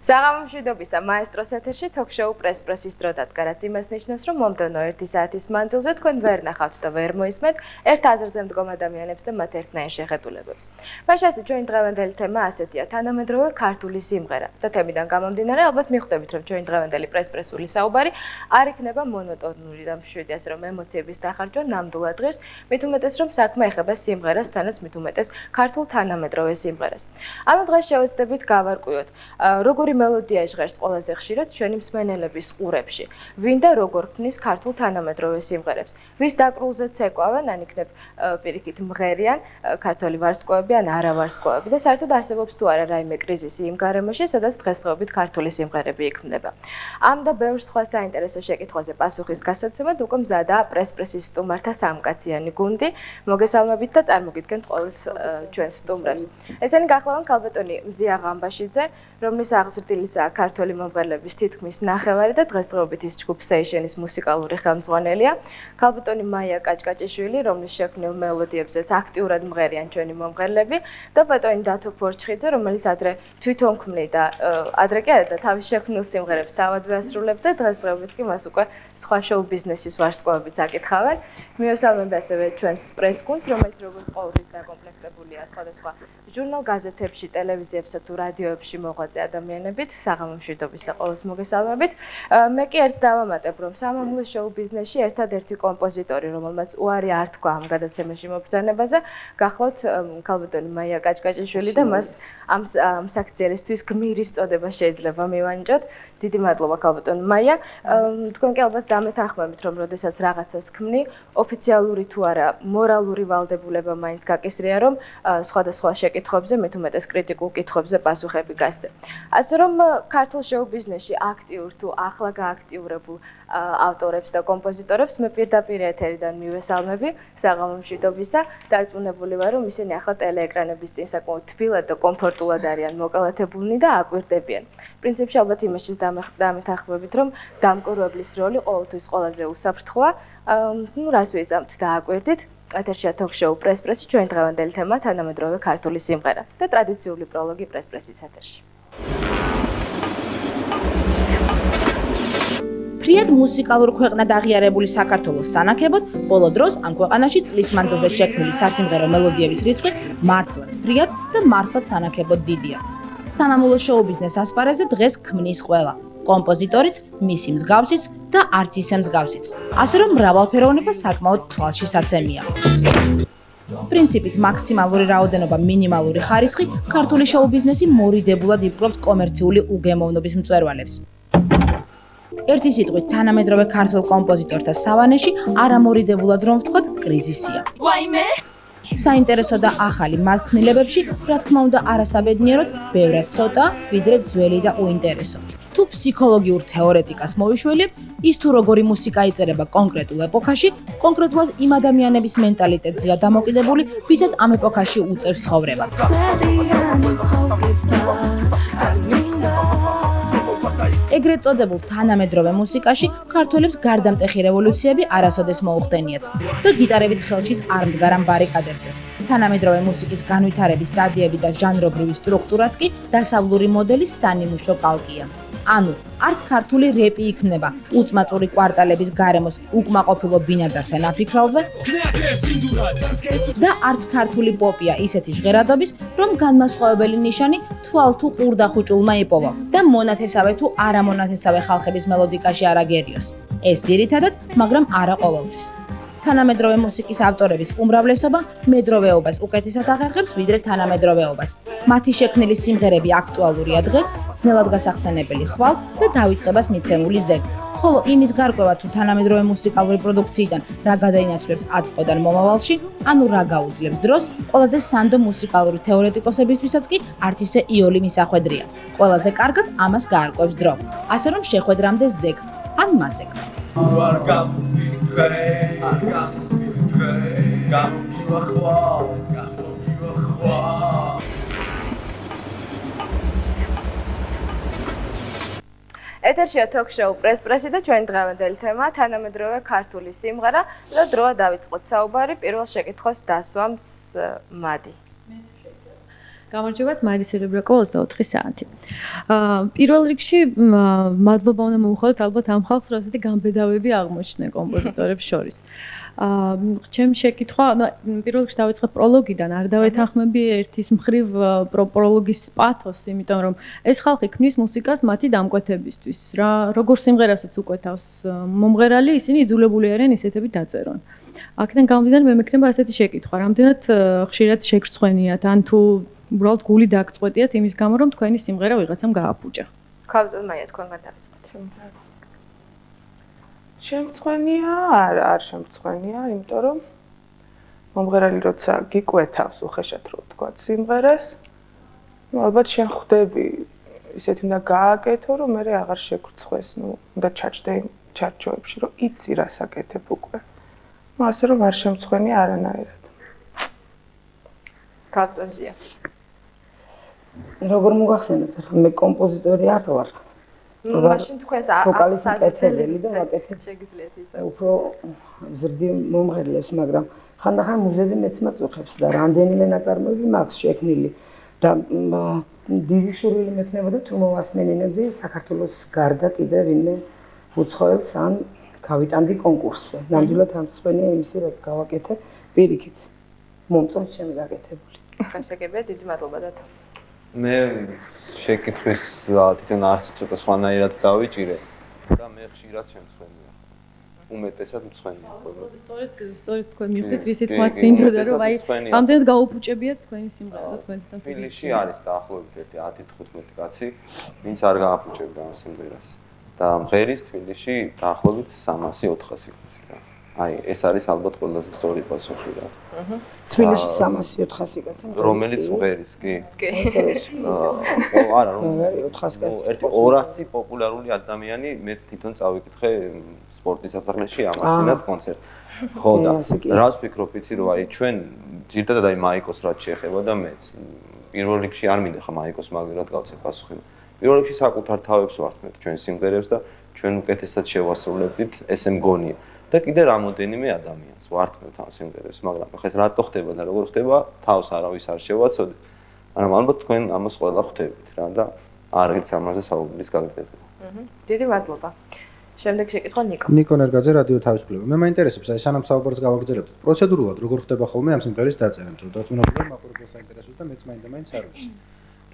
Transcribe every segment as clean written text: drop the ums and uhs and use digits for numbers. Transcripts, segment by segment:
საღამომშვიდობისა მაესტროს ეთერში თოქ-შოუ პრეს-პრესის დრო დადგა, რაც იმას ნიშნავს, რომ მომდევნო 1 საათის მანძილზე თქვენ ვერ ნახავთ და ვერ მოისმენთ ერთ აზრზე მდგომ ადამიანებს და მათ ერთნაირ შეხედულებებს. მაშასი ჩვენი დღევანდელი თემა ასეთია: თანამედროვე ქართული სიმღერა. და თემიდან გამომდინარე, ალბათ მიხვდებით, რომ ჩვენი დღევანდელი პრეს-პრესული საუბარი არ იქნება მონოტონური და მშვიდი, ასე რომ ემოციების დახარჯვა ნამდვილად ღირს, მით უმეტეს, რომ საქმე ეხება სიმღერას, თანაც მით უმეტეს ქართულ თანამედროვე სიმღერას. ანუ დღეს შევეცდებით გავარკვიოთ, როგორი მელოდია ჟღერს ყველაზე ხშირად ჩვენი მსმენელების ყურებში. ვინ და როგორ ქმნის ქართულ თანამედროვე სიმღერებს. ვის დაკრულზე ცეკვავენ, ან იქნებ პირიქით მღერიან ქართველი ვარსკვლავები ან არავარსკვლავები და საერთოდ არსებობს თუ არა რაიმე კრიზისი იმ გარემოში, სადაც დღესდღეობით ქართული სიმღერები იქმნება. ამ და ბევრ სხვა საინტერესო შეკითხვაზე პასუხის გასაცემად უკვე მზადაა პრეს-პრესის სტუმართა სამკაციანი გუნდი. მოგესალმებით და წარმოგიდგენთ ყოველს ჩვენს სტუმრებს. ესენი გახლავენ ქალბატონი მზია ღამბაშიძე, რომლის აღზრდილისაა ქართველი მომღერლების თითქმის ნახევარი და დღესდღეობით ის ჯგუფ Session-ის მუსიკალური ხელმძღვანელია. ქალბატონი მაია კაჭკაჭიშვილი, რომლის შექმნილ მელოდიებზეც აქტიურად მღერიან ჩვენი მომღერლები და ბატონი დათო ფორჩხიძე, რომელიც ადრე თვითონ ქმნიდა ადრე კი არა და თავის შექმნილ სიმღერებს თავადვე ასრულებდა, დღესდღეობით კი მას უკვე სხვა შოუ ბიზნესის ვარსკვლავებიც აკითხავენ. მივესალმები ასევე ჩვენს პრეს-გუნდს, რომელიც როგორც ყოველთვის დაკომპლექტებულია სხვადასხვა ჟურნალ-გაზეთებში, ტელევიზიებსა თუ რადიოებში მოღვაწე ადამიანებით. საღამომშვიდობისა ყოველს მოგესალმებით. მე კი ერთს დავამატებ, რომ სამამულო შოუ ბიზნესში ერთადერთი კომპოზიტორი, რომელმაც უარი არ თქვა ამ გადაცემაში მობრძანებაზე, გახლავთ ქალბატონი მაია კაჭკაჭიშვილი და მას ამ საქციელისთვის გმირის წოდება შეიძლება მივანიჭოთ. დიდი მადლობა ქალბატონ მაია. თქვენ კი ალბათ დამეთანხმებით, რომ როდესაც რაღაცას ქმნი, ოფიციალური თუ არა, მორალური ვალდებულება მაინც გაკისრია, რომ სხვადასხვა შეკითხვებზე, მით უმეტეს კრიტიკულ კითხვებზე პასუხები გასცე. ასე რომ ქართულ შოუ ბიზნესში აქტიურ თუ ახლა გააქტიურებულ ავტორებს და კომპოზიტორებს მე პირდაპირ ეთერიდან მივესალმები. საღამომშვიდობისა. დარწმუნებული ვარ, რომ ისინი ახლა ტელეეკრანების წინ საკმაოდ თბილად და კომფორტულად არიან მოკალათებულნი და აკვირდებიან. პრინციპში ალბათ იმაშიც დამეთანხმებით, რომ დამკვირვებლის როლი ყოველთვის ყველაზე უსაფრთხოა. რას ვიზამთ და აკვირდით. ეთერშია თოქ-შოუ პრეს-პრესი, ჩვენი დღევანდელი თემა თანამედროვე ქართული სიმღერა და ტრადიციული პროლოგი პრეს-პრესის ეთერში. ფრიად მუსიკალურ ქვეყნად აღიარებული საქართველოს სანაკებოდ, ბოლო დროს ამ ქვეყანაში წლის მანძილზე შექმნილი სასიმღერო მელოდიების რიცხვი მართლაც ფრიად და მართლაც სანაკებოდ დიდია. სამამულო შოუ ბიზნეს ასპარეზზე დღეს ქმნის ყველა. კომპოზიტორიც, მისი მსგავსიც და არც ისე მსგავსიც. ასე რომ მრავალფეროვნება საკმაოდ თვალშისაცემია. პრინციპით მაქსიმალური რაოდენობა, მინიმალური ხარისხი ქართული შოუ ბიზნესი მორიდებულად იპყრობს კომერციული უგემოვნობის მწვერვალებს. ერთი სიტყვით, თანამედროვე ქართულ კომპოზიტორთა სავანეში არამორიდებულად რომ ვთქვათ, კრიზისია. საინტერესო და ახალი მათქმნილებებში, რა თქმა უნდა, არასაბედნიეროდ, ბევრად ცოტა, ვიდრე ძველი და უინტერესო. თუ ფსიქოლოგიურ თეორეტიკას მოვიშველებთ, ის თუ როგორი მუსიკა იწერება კონკრეტულ ეპოქაში, კონკრეტულად იმ ადამიანების მენტალიტეტზეა დამოკიდებული, ვისაც ამ ეპოქაში უწევს ცხოვრება. ეგრეთ წოდებულ თანამედროვე მუსიკაში ქართველებს გარდამტეხი რევოლუციები არასოდეს მოუხდენიათ და გიტარებით ხელშიც არ მდგარან ბარიკადებზე. თანამედროვე მუსიკის განვითარების სტადიები და ჟანრობრივი სტრუქტურაც კი დასავლური მოდელის სანიმუშო კალკია. ანუ, არც ქართული რეპი იქნება უწმაწური კვარტალების გარემოს უკმაყოფილო ბინადართან აფიქრალზე და არც ქართული პოპია ისეთი ჟღერადობის, რომ განმასხვავებელი ნიშანი თვალ თუ ყურდახუჭულმა იპოვა და მონათესავე თუ არამონათესავე ხალხების მელოდიკაში არ აგერიოს. ეს ძირითადად, მაგრამ არა ყოველთვის. თანამედროვე მუსიკის ავტორების უმრავლესობა მედროვეობას უკეთესად აღერხებს, ვიდრე თანამედროვეობას. მათი შექმნილი სიმღერები აქტუალურია დღეს, ძნელად გასახსენებელი ხვალ და დავიწყებას მიცემული ზეგ. ხოლო იმის გარკვევა თუ თანამედროვე მუსიკალური პროდუქციიდან რა გადაინაცვლებს ათყოდან მომავალში, ანუ რა გაუძლებს დროს, ყველაზე სანდო მუსიკალური თეორეტიკოსებისთვისაც კი არც ისე იოლი მისახვედრია. ყველაზე კარგად ამას გაარკვევს დრო. ასე რომ შეხვედრამდე ზეგ ან მასეგ. ეთერშია თოქ-შოუ პრეს-პრესი და ჩვენი დღევანდელი თემა თანამედროვე ქართული სიმღერა და დროა დავიწყოთ საუბარი პირველ შეკითხვას დასვამს მადი. გამარჯობათ, მაირის ელებრაკო 24 საათი. პირველ რიგში მადლობა უნდა მოუხადოთ ალბათ ამ ხალხს, რომ ასეთი გამბედავები აღმოჩნდნენ კომპოზიტორებს შორის. ჩემი შეკითხვა, პირველ რიგში დავიწყებ პროლოგიდან, არ დავეთანხმები ერთის მხრივ პროლოგის პათოსს, იმიტომ რომ ეს ხალხი ქმნის მუსიკას მათი დამკვეთებისთვის. როგორ სიმღერასაც უკვეთავს მომღერალი, ისინი იძულებული არიან ისეთები დაწერონ. აქედან გამომდინარე მე მექნება ასეთი შეკითხვა, რამდენად ხშირად შეგრცხვენიათ, ან თუ უბრალოდ გული დაგწყვეტიათ იმის გამო, რომ თქვენი სიმღერა ვიღაცამ გააფუჭა. ქალბატონ მაია, თქვენგან დავიწყოთ. შემწხვენია, არ შემწხვენია, იმიტომ რომ მომღერალი როცა გიკვეთავს უხეშად რო თქვა სიმღერას, ალბათ შენ ხვდები ისეთი უნდა გააკეთო, რომ მე აღარ შეგრცხვეს, უნდა ჩაჭდე იმ ჩარჩოებში, რომ იცი რას აკეთებ უკვე. ასე რომ არ შემწხვენია არანაირად. ქალბატონ ზია. როგორ მოგახსენეთ, ახლა მე კომპოზიტორი არ ვარ. მაშინ თქვენს ვოკალის მკეთებელი და ვაკეთებ. შეგიძლიათ ისე. უფრო ზრდი მომღერლებს, მაგრამ ხანდახან მუზები მეც მაწუხებს და რამდენიმე ნაწარმოები მაქვს შექმნილი და დიდი სურვილი მექნებოდა თუ მოვასმენინებდი საქართველოს გარდა კიდე ვინმე უცხოელს ან გავიტანდი კონკურსზე. ნამდვილად ამწვენია იმისი, რაც გავაკეთე პირიქით. მომწონს ჩემი გაკეთებული. გასაგებია, დიდი მადლობა დათო. მე შეკითხვის თვითონ არც ცოტა სხვანაირად დავიჭირე და მე ხშირად შემცვენია. უმეტესად მცვენია ხოლმე. სწორედ თქვენ მივხვდით რისით მათ მინდოდა რომ აი ამდენად გაუფუჭებიათ თქვენი სიმღერა და თქვენთან თბილისში არის დაახლოებით 10-15 კაცი, ვინც არ გააფუჭებდა ამ სიმღერას. და მღერის თბილისში დაახლოებით 300-400 კაცი. აი ეს არის ალბათ ყველაზე სწორი პასუხი რა. თბილისში 300-400 კაცი. რომელიც მღერის, კი? კი. არა, რომ 400 კაცი. ერთი 200 პოპულარული ადამიანი მე თვითონ წავიკითხე სპორტის სასახლეში ამართინათ კონცერტი. ხო და რას ვფიქრობ, იცი რომ აი ჩვენ ძირითადად აი მაიკოს რაც შეეხება და მეც პირველ რიგში არ მინდა ხა მაიკოს მაგერად გავცე პასუხი. პირველ რიგში საკუთარ თავებს ვართმევთ ჩვენ სიმღერებს და ჩვენ უკეთესად შევასრულებთ, ესე მგონია. და კიდე რამოდენიმე ადამიანს ვართმევთ ამ სიმღერებს, მაგრამ ხა ეს რატო ხდება და როგორ ხდება, თავს არავის არ შევაცოდე. მაგრამ ალბათ თქვენ ამას ყველა ხვდებით რა და არ გიც ამაზე საუბრის გაგრძელება. დიდი მადლობა. შემდეგ შეკითხვა ნიკო. ნიკო ნერგაძე, რადიო თავისუფლება. მე მაინტერესებს, აი სანამ საუბარს გავაგრძელებთ, პროცედურულად როგორ ხდება ხოლმე ამ სიმღერის დაწერა, თუ დაწუნებულად მაყურებელს საინტერესოს და მეც მაინდა-მაინც არ ვიცი.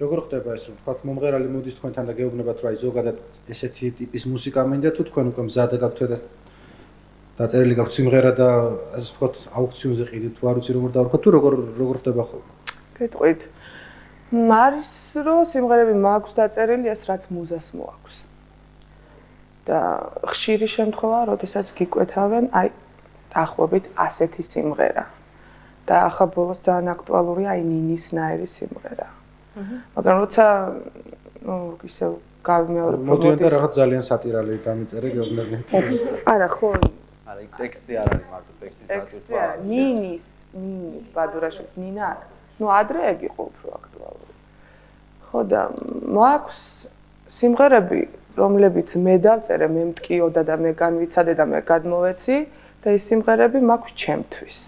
როგორ ხდება ეს, რომ თქვათ მომღერალი მოდის თქვენთან და გეუბნებათ, რომ აი ზოგადად ესეთი ტიპის მუსიკა მინდა, თუ თქვენ უკვე მზადე გაქვთ და დაწერილი გაქვთ სიმღერა და ასე ვთქვათ, აუქციონზე ყიდით, თუ არ ვიცი როგორ დავარქვა, თუ როგორ ხდება ხოლმე. გეტყვით. არის რომ სიმღერები მაქვს დაწერილი, ეს რაც მუზას მოაქვს. და ხშირი შემთხვევაა, როდესაც გიკვეთავენ, აი დაახლოებით ასეთი სიმღერა. და ახლა ბოლოს ძალიან აქტუალურია აი ნინისნაირი სიმღერა. მაგრამ როცა ისე გავიმეორებ მოდიან და რაღაც ძალიან სატირალი დამიწერე გეუბნები. არა, ხო. არა, იქ ტექსტი არ არის მარტო ტექსტის დაწესვა. ნინის ბადურაშვილის ნინა. ნუ ადრე ეგ იყო უფრო აქტუალური. ხო და მაქვს სიმღერები, რომლებიც მე დავწერე, მე მткиოდა და მე განვიცადე და მე გადმოვეცი და ეს სიმღერები მაქვს ჩემთვის.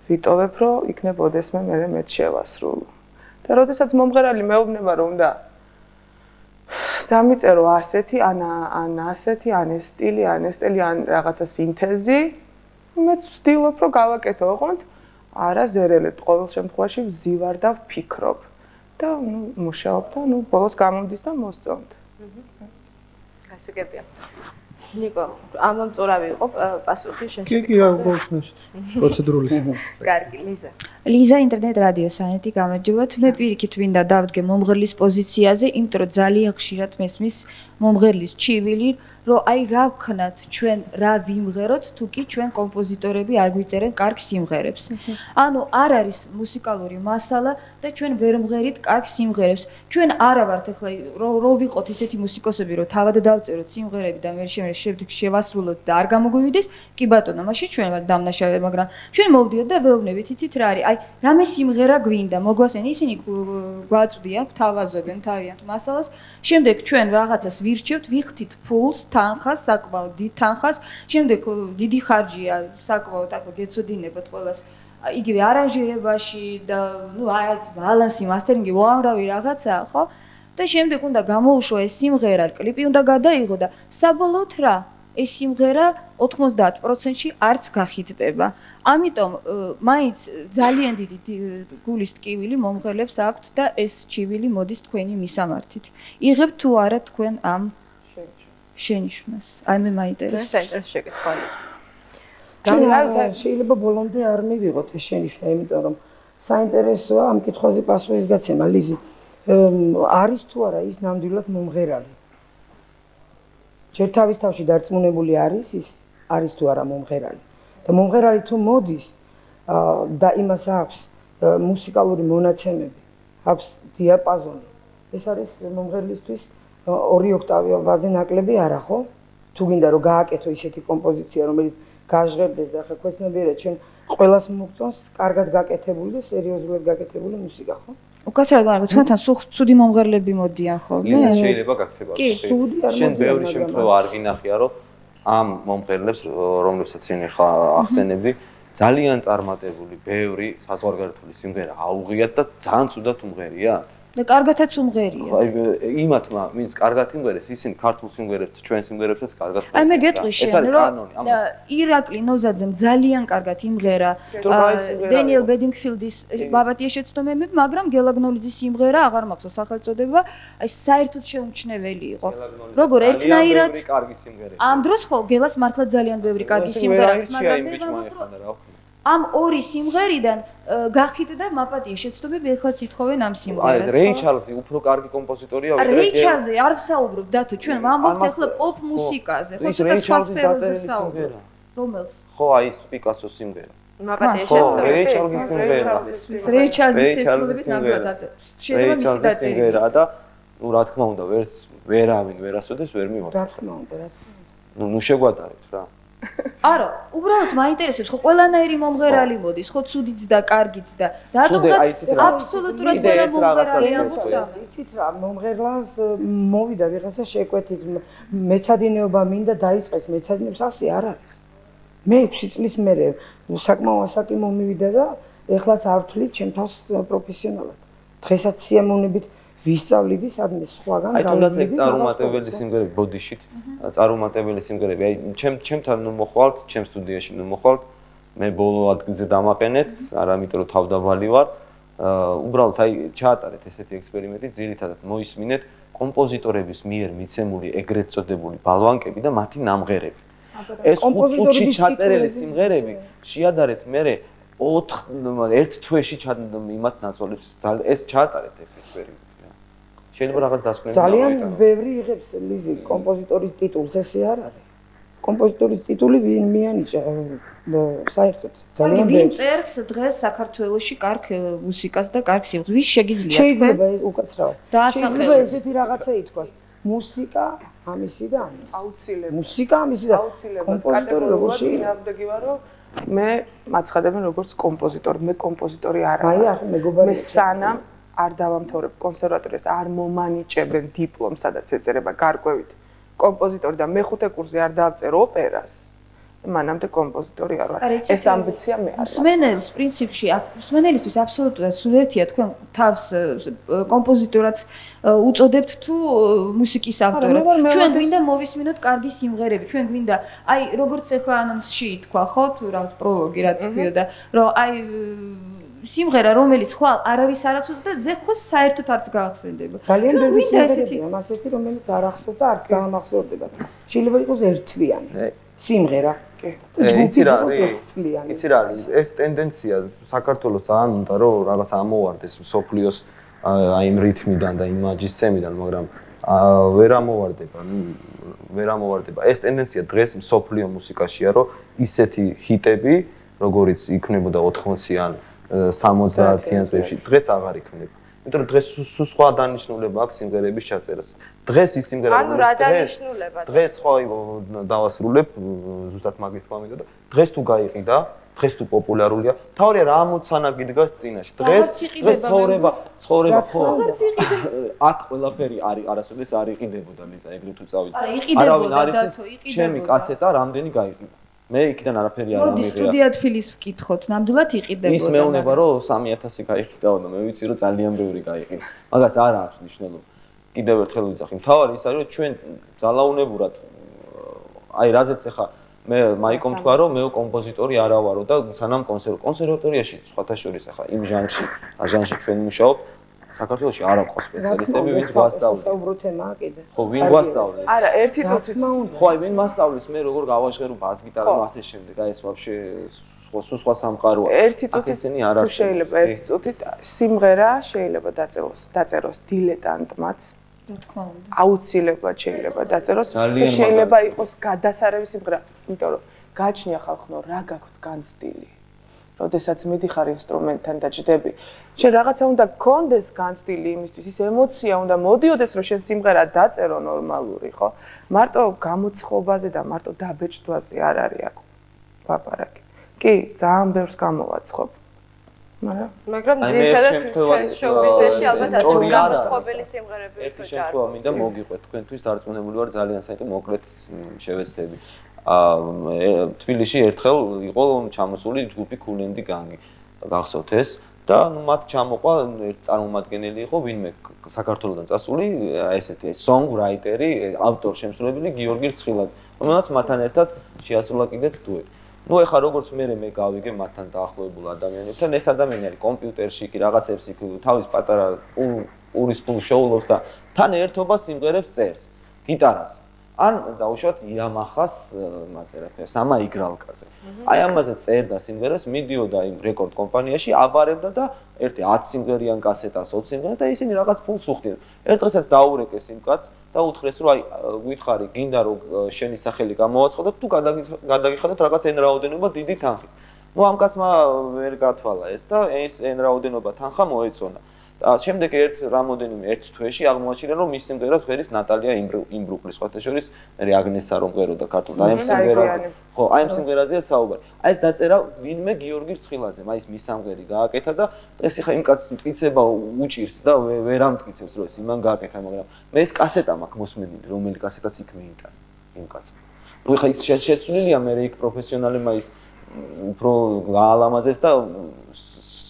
ვიტოვებ, რომ იქნებოდესმე მე მეც შევასრულო. და როდესაც მომღერალი მეუბნება, რომ უნდა დამიწერო ასეთი, ან ასეთი, ან ეს სტილი, ან რაღაცა სინთეზი, მეც ვცდილობ, რომ გავაკეთო, ოღონდ არა ზერელებ, ყოველ შემთხვევაში ვზივარ და ვფიქრობ. და მუშაობ და ბოლოს გამომდის და მოსწონთ. გასაგებია. ნიკო, ამომწურავი იყო პასუხი შენ. კი, აუგოჩნეს. პროცედურული. კარგი, ლიზა. ლიზა ინტერნეტ რადიო სანეთი გამარჯობათ. მე პირიქით მინდა დავდგე მომღერლის პოზიციაზე, იმიტომ რომ ძალიან ხშირად მესმის მომღერლის ჩივილი, რომ აი რა ვქნათ ჩვენ, რა ვიმღეროთ, თუ კი ჩვენ კომპოზიტორები არ გვიწერენ კარგ სიმღერებს. ანუ არ არის მუსიკალური მასალა და ჩვენ ვერ მღერით კარგ სიმღერებს. ჩვენ არა ვართ ახლა რო ვიყოთ ისეთი მუსიკოსები, რომ თავად დავწეროთ სიმღერები და მე შემდეგ შევასრულოთ და არ გამოგვივიდეს, კი ბატონო, მაშინ ჩვენ ვართ დამნაშავე, მაგრამ ჩვენ მოვდიოთ და ვეუბნებით, იცით რა არის? აი, რამე სიმღერა გვინდა, მოგვასწენ ისინი გვაწვდიან, გვთავაზობენ თავიანთ მასალას, შემდეგ ჩვენ რაღაცას ვირჩევთ, ვიხდით ფულს, თანხას, საკმაოდ დიდ თანხას, შემდეგ დიდი ხარჯია, საკმაოდ ახლა გეცოდინებათ ყველას იგივე არანჟირებაში და ნუ რაღაც ბალანსი, მასტერინგი უამრავი რაღაცაა, ხო? და შემდეგ უნდა გამოუშვა ეს სიმღერა, კლიპი უნდა გადაიღო და საბოლოოდ რა? ეს სიმღერა 90%-ში არც გახიტდება. ამიტომ მაინც ძალიან დიდი გულის ტკივილი მომღერლებს აქვთ და ეს ჩივილი მოდის თქვენი მისამართით. იღებთ თუ არა თქვენ ამ შენიშვნას? აი მე მაინტერესებს. საინტერესო შეკითხვა ის. შეიძლება ბოლომდე არ მივიღოთ ეს შენიშვნა, იმიტომ რომ საინტერესოა ამ კითხვაზე პასუხის გაცემა, ლიზი. არის თუ არა ის ნამდვილად მომღერალი? ჯერ თავის თავში დარწმუნებული არის ის, არის თუ არა მომღერალი. და მომღერალი თუ მოდის და იმას აქვს მუსიკალური მონაცემები, აქვს დიაპაზონი. ეს არის მომღერლისთვის 2 ოქტავაზე ნაკლები არა ხო? თუ გინდა რომ გააკეთო ისეთი კომპოზიცია, რომელიც გაჟღერდეს და ახლა ქვეცნობიერად ჩვენ ყველას მოგწონს კარგად გაკეთებული და სერიოზულად გაკეთებული მუსიკა, ხო? უკაცრავად მაგრამ თქვენთან ცუდი მომღერლები მოდიან ხოლმე? შეიძლება გაქცევა. შენ ბევრი შემთხვევა არ გინახია რომ ამ მომღერლებს, რომლებსაც წინ ახსენებდი, ძალიან წარმატებული, ბევრი საზღვარგარეთული სიმღერა აუღიათ და ძალიან ცუდად უმღერია. და კარგათაც უმღერია. აი იმათმა, ვინც კარგად იმღერეს, ისინი ქართულ სიმღერებს, ჩვენ სიმღერებსაც კარგად აი მე გეტყვი შენ, რომ ირაკლი ნოზაძემ ძალიან კარგად იმღერა დენიელ ბედინგფილდის ბაბათია შეცდომები, მაგრამ გელაგნოლიძის სიმღერა აღარ მახსოვს სახელწოდება, აი საერთოდ შეუმჩნეველი იყო. როგორ ერთნაირად კარგი სიმღერები. ამ დროს ხო გელას მართლა ძალიან ბევრი კარგი სიმღერა აქვს, მაგრამ ამ ორი სიმღერიდან გახიტდა მაპატიის შეცდომები, ეხლა თითხოვენ ამ სიმღერას. აი რეი ჩარლზი უფრო კარგი კომპოზიტორია, ვიდრე რეი ჩარლზი არ ვსაუბრობ დათო, ჩვენ ვამბობთ ეხლა პოპ მუსიკაზე, ხო ცოტა სხვა სფეროზე ვსაუბრობ. რომელს? ხო, აი ეს პიკასოს სიმღერა. მაპატიის შეცდომები. რეი ჩარლზის სიმღერა. რეი ჩარლზის შეცდომებით ნამდვილად ასე. შეიძლება მისი დაწერილი და ნუ რა თქმა უნდა, ვერავინ ვერასოდეს ვერ მივაქვს. რა თქმა უნდა, რა თქმა უნდა. ნუ შეგვატარეთ რა. არა, უბრალოდ მაინტერესებს, ხო ყველანაირი მომღერალი მოდის, ხო ცუდიც და კარგიც და რატომღაც აბსოლუტურად ყველა მომღერალი ამბობს. იცით რა, მომღერლას მოვიდა ვიღაცა შეკვეთით, მეცადინეობა მინდა დაიწყეს, მეცადინებს ასე არ არის. მე 6 წლის მერე საკმაო ასაკი მომივიდა და ეხლაც არ ვთვლით ჩემ თავს პროფესიონალად. დღესაც სიამოვნებით ვისწავლიდი სადმე სხვაგან გავიდი. აი თუნდაც ეგ წარუმატებელი სიმღერები ბოდიშით, წარუმატებელი სიმღერები. აი ჩემთან ნუ მოხვალთ, ჩემ სტუდიაში ნუ მოხვალთ. მე ბოლო ადგილზე დამაყენეთ, არა იმიტომ რომ თავდაბალი ვარ. უბრალოდ აი ჩაატარეთ ესეთი ექსპერიმენტი, ძირითადად მოისმინეთ კომპოზიტორების მიერ მიცემული ეგრეთ წოდებული ბალვანკები და მათი ნამღერები. ეს 5 წუთში ჩაწერილი სიმღერები შეადარეთ მერე 1 თვეში იმათ ნაწოლებს. ეს ჩაატარეთ ეს ექსპერიმენტი. შეიძლება რაღაც დასკვნები ძალიან ბევრი იღებს ლიზი კომპოზიტორის ტიტულს, ესე არ არის. კომპოზიტორის ტიტული ვინ მიანიჭა საერთოდ ძალიან ბევრი. ვინ წერს დღეს საქართველოში კარგ მუსიკას და კარგ სიმღერას? ვის შეგიძლია? შეიძლება ეს უკაცრავად. შეიძლება ესეთი რაღაცა ითქვას. მუსიკა ამისი და ამისი. აუცილებლად. მუსიკა ამისი და კომპოზიტორი როგორ შეინაბდეგი ვარ, რომ მე მაცხადებენ როგორც კომპოზიტორი, მე კომპოზიტორი არ ვარ. აი ახლა მეგობარი მე სანამ არ დავამთავრებ კონსერვატორიას, არ მომანიჭებენ დიპლომს, სადაც ეწერება გარკვევით კომპოზიტორი და მე-5 კურსზე არ დავწერო ოპერას. მანამდე კომპოზიტორი არ ვარ. ეს ამბიცია მე არ მაქვს. მსმენელის პრინციპში, მსმენელისთვის აბსოლუტურად სულერთია თქვენ თავს კომპოზიტორად უწოდებთ თუ მუსიკის ავტორად. ჩვენ გვინდა მოვისმინოთ კარგი სიმღერები, ჩვენ გვინდა აი როგორც ახლა ანონსში ითქვა, ხო, თუ რაღაც პროლოგი რაც ქვია, რომ აი სიმღერა რომელიც ხვალ არავის არ აცავს და ზექოს საერთოდ არც გაახსენდება. ძალიან ბევრი სიმღერებია ასეთი, რომელიც არ ახსოვს და არც დაამახსოვრდება. შეიძლება იყოს ერთთვიანი სიმღერა. იცი რა არის ეს ტენდენცია საქართველოს ძალიან უნდა რომ რაღაც ამოვარდეს მსოფლიოს აი იმ რითმიდან და იმაჯისცემიდან, მაგრამ ვერ ამოვარდება. ეს ტენდენცია დღეს მსოფლიო მუსიკაშია, რომ ისეთი ჰიტები, როგორიც იქნებოდა 80-იან 70-იან წლებში, დღეს აღარ იქნება. იმიტომ რომ დღეს სულ სხვა დანიშნულება აქვს სიმღერების ჩაწერას. დღეს ის სიმღერა ანუ რა დანიშნულება? დღეს ხო დავასრულებ, ზუსტად მაგის თქვა მინდოდა. დღეს თუ გაიყიდა, დღეს თუ პოპულარულია, თავია რა მოცანაკი დგას წინაშე. დღეს ცხოვრება ხო. აქ ყველაფერი არასოდეს არ იყიდებოდა, ლიზა, ეგრე თუ წავიდე. არა, იყიდებოდა, ჩემი კასეტა რამდენი გაიყიდა. მე იქიდან არაფერი არ მოდი სტუდია თბილის ვკითხოთ, ნამდვილად იყიდებოდა. ის მეუბნება რომ 3000 გაიყიდაო და მე ვიცი რომ ძალიან ბევრი გაიყიდა. მაგას არ აქვს მნიშვნელობა. კიდევ ერთხელ ვიძახი. მთავარი ის არის რომ ჩვენ ძალაუნებურად აი რაზეც ახლა მე მაიკომ თქვა რომ მე კომპოზიტორი არა ვარო და სანამ კონსერვატორიაში სხვათა შორის ახლა იმ ჟანრში ჩვენ მუშაობთ საქართველოში არ აქვს სპეციალისტები ვინც გვასწავლებს. საუბრო თემაა კიდე. ხო, ვინ გვასწავლებს? არა, ერთი თუცით. ხო, აი ვინ მასწავლის მე როგორ გავაჟღერო ბას-გიტარა და ასე შემდეგ. აი ეს ვაფშე სხვა სამყაროა. ერთი თუთით თუ შეიძლება ერთი თუთით სიმღერა შეიძლება დაწეროს დილეტანტმაც. რა თქმა უნდა. აუცილებლად შეიძლება დაწეროს და შეიძლება იყოს გადასარევი სიმღერა, იმიტომ რომ გაჩნია ხალხო რა გაქვთ განცდილი. როდესაც მიდიხარ ინსტრუმენტთან და ჭდები, შენ რაღაცა უნდა გქონდეს განცდილი იმისთვის, ის ემოცია უნდა მოდიოდეს, რომ შენ სიმღერა დაწერო ნორმალური, ხო? მარტო გამოცხობაზე და მარტო დაბეჭდვაზე არ არის აქ ლაპარაკი. კი, ძალიან ბევრს გამოვაცხობ. მაგრამ ძირითადად ჩვენ შოუ-ბიზნესში ალბათ ასე გამოსხობელი სიმღერები ერთი შემთხვევა მინდა მოგიყვეთ თქვენთვის დარწმუნებული ვარ ძალიან საერთოდ მოკლედ შევეცდები. თბილისში ერთხელ იყო ჩამოსული ჯგუფი კულენდი განგი. გახსოვთ ეს? და მათ ჩამოყვა წარმომადგენელი იყო ვინმე საქართველოსდან წასული, ესეთი songwriter-ი, ავტორ-შემსრულებელი გიორგი რცხილაძე, რომელმაც მათთან ერთად შეასრულა კიდეც დუეტი. ნუ ეხლა როგორც მე გავიგე მათთან დაახლოებულ ადამიანებთან, ეს ადამიანი კომპიუტერში კი რაღაცებს იქ თავის პატარა პურის ფულს შოულობს და თან ერთობა სიმღერებს წერს, გიტარას. ან დაუშვათ იამაჰას მასე რა ქვია, სამა იგრალკაზე. აი ამაზე წერდა სიმღერებს, მიდიოდა იმ რეკორდ კომპანიაში, აბარებდა და ერთი 10 სიმღერიან კასეტას 20 სიმღერა და ისინი რაღაც ფულს უხდიან. ერთ დღესაც დაურეკეს იმ კაცს და უთხრეს რომ აი გითხარი, გინდა რომ შენი სახელი გამოვაცხადოთ, თუ გადაგიხადოთ რაღაც εν რაოდენობა დიდი თანხის. ნუ ამ კაცმა ვერ გათვალა ეს და ეს εν რაოდენობა თანხა მოეწონა. შემდეგ ერთ თვეში აღმოაჩინა რომ მის სიმღერას ვერის ნატალია იმბრუკლის სხვათა შორის მე აგნესა რომ ყვეროდა ქართულ და აი ამ სიმღერაზე ხო აი ამ სიმღერაზეა საუბარი აი ეს დაწერა ვინმე გიორგი რცხილაძემ აი ეს მის სამღერი გააკეთა და ეს ხა იმ კაცს მტკიცება უჭირს და ვერ ამტკიცებს რომ ეს იმან გააკეთა მაგრამ მე ეს კასეტა მაქვს მოსმენილი რომელი კასეტაც იქ მეიტანა იმ კაცს ნუ ხა ის შეცვლილია მე იქ პროფესიონალებმა ის უფრო გაალამაზეს და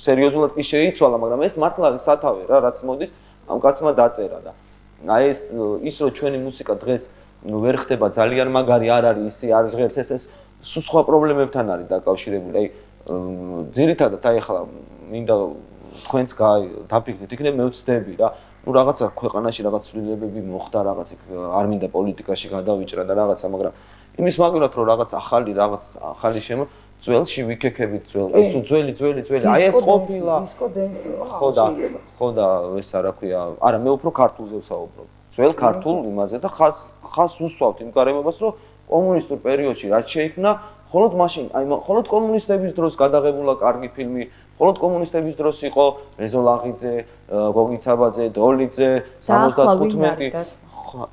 სერიოზულად კი შეიცვალა, მაგრამ ეს მართლა სათავე რა, რაც მოდის, ამ კაცმა დაწერა და აი ის რომ ჩვენი მუსიკა დღეს ვერ ხდება ძალიან მაგარი არ არის ისი არ ჟღერს ეს სხვა პრობლემებთან არის დაკავშირებული. აი ძირითადად აი ახლა მინდა თქვენს დაფიქრდით, იქნებ მე ვცდები რა. ნუ რაღაცა ქვეყანაში რაღაც ცვლილებები მოხდა, რაღაც არ მინდა პოლიტიკაში გადავიჭრა და რაღაცა, მაგრამ იმის მაგალითად რომ რაღაც ახალი ძველში ვიქექებით ძველ ეს ძველი აი ეს ყოფილა დისკო დენსი ხო და ეს რა ქვია არა მე უფრო ქართულზე ვსაუბრობ ძველ ქართულ იმაზე და ხას უსვავთ იმ გარემოებას რომ კომუნისტურ პერიოდში რაც შეიქმნა მხოლოდ მაშინ აი მხოლოდ კომუნისტების დროს გადაღებულა კარგი ფილმი მხოლოდ კომუნისტების დროს იყო რეზო ლაღიძე გოგი ცაბაძე დოლიძე 75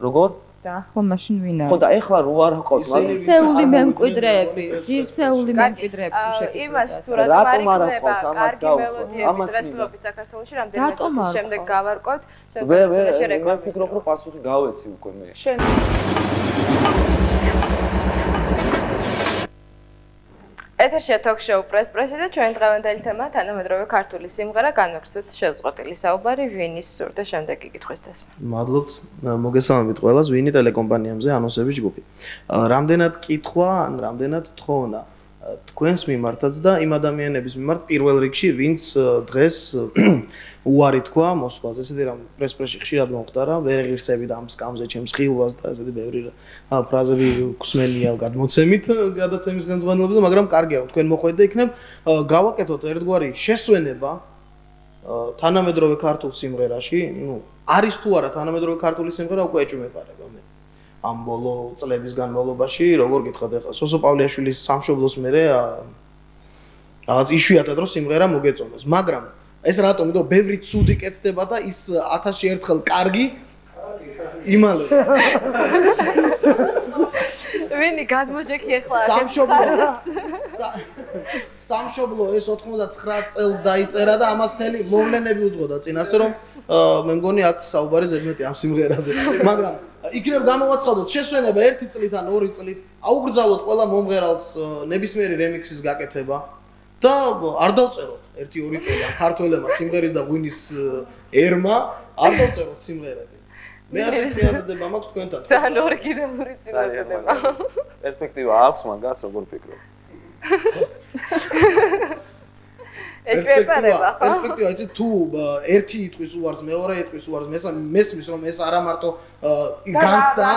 როგორ და ახლა მაშინ ვინ არის? ხო და ეხლა რო არ ყავს, ღირსეული მემკვიდრეები, ღირსეული მემკვიდრეები შეკითხება. იმას თუ რატომ არ იქნება კარგი მელოდიები დღესდღეობით საქართველოში, რამდენიმე წუთის შემდეგ გავარკვევთ, მე ვფიქრობ რომ პასუხი გავეცი უკვე მე. შენ ეთერშია ток-შოუ პრეს-პრესი და ჩვენ დღევანდელი თემა თანამედროვე ქართული სიმღერა განვაგრძოთ შეზღუდული საუბარი ვინის სურდა შემდეგ კითხვის დასმა. მადლობთ, მოგესალმებით ყველას, ვინი ტელეკომპანიებზე ანონსების ჯგუფი. რამდენად კითხვა, ან რამდენად თხოვნა თქვენს მიმართაც და იმ ადამიანების მიმართ პირველ რიგში, ვინც დღეს უარი თქვა მოსვლაზე, ესეთი რამ პრეს-პრესში ხშირად მომხდარა, ვერ ღირსებით ამ სკამზე ჩემს ხილვას და ესეთი ბევრი ფრაზები გსმენია გადმოცემით გადაცემის განსხვავებაზე, მაგრამ კარგია რომ თქვენ მოხვედით და იქნებ გავაკეთოთ ერთგვარი შესვენება თანამედროვე ქართულ სიმღერაში, ნუ არის თუ არა თანამედროვე ქართული სიმღერა უკვე ეჭვმეპარება მე. ამ ბოლო წლების განმავლობაში, როგორ გითხოთ ახლა, სოსო პავლეაშვილის სამშობლოს მერე რაღაც იშვიათად რომ სიმღერა მოგეწონოს, მაგრამ ეს რატომ? იმიტომ ბევრი ცუდი კეთდება და ის 1000-ში ერთხელ კარგი იმალე. ვინი გადმოჯექი ახლა სამშობლო ეს 99 წელს დაიწერა და ამას მთელი მოვლენები უძღოდა წინ, ასე რომ მე მგონი აქ საუბარი ზედმეტი ამ სიმღერაზე. მაგრამ იქნებ გამოვაცხადოთ შესვენება 1 წლით ან 2 წლით, აუგრძალოთ ყველა მომღერალს ნებისმიერი რემიქსის გაკეთება და არ დავწეროთ 1-2 წელი ამ ქართველებმა სიმღერის და ღვინის ერმა, არ დავწეროთ სიმღერები. მე ასე წიაღდება მაქვს თქვენთან. ძალიან ორიგინალური წიაღდება. პერსპექტივა აქვს მაგას, როგორ ფიქრობ? პერსპექტივა იცი თუ ერთი იტყვის უარს, მეორე იტყვის უარს, მესმის რომ ეს არა მარტო განცდა.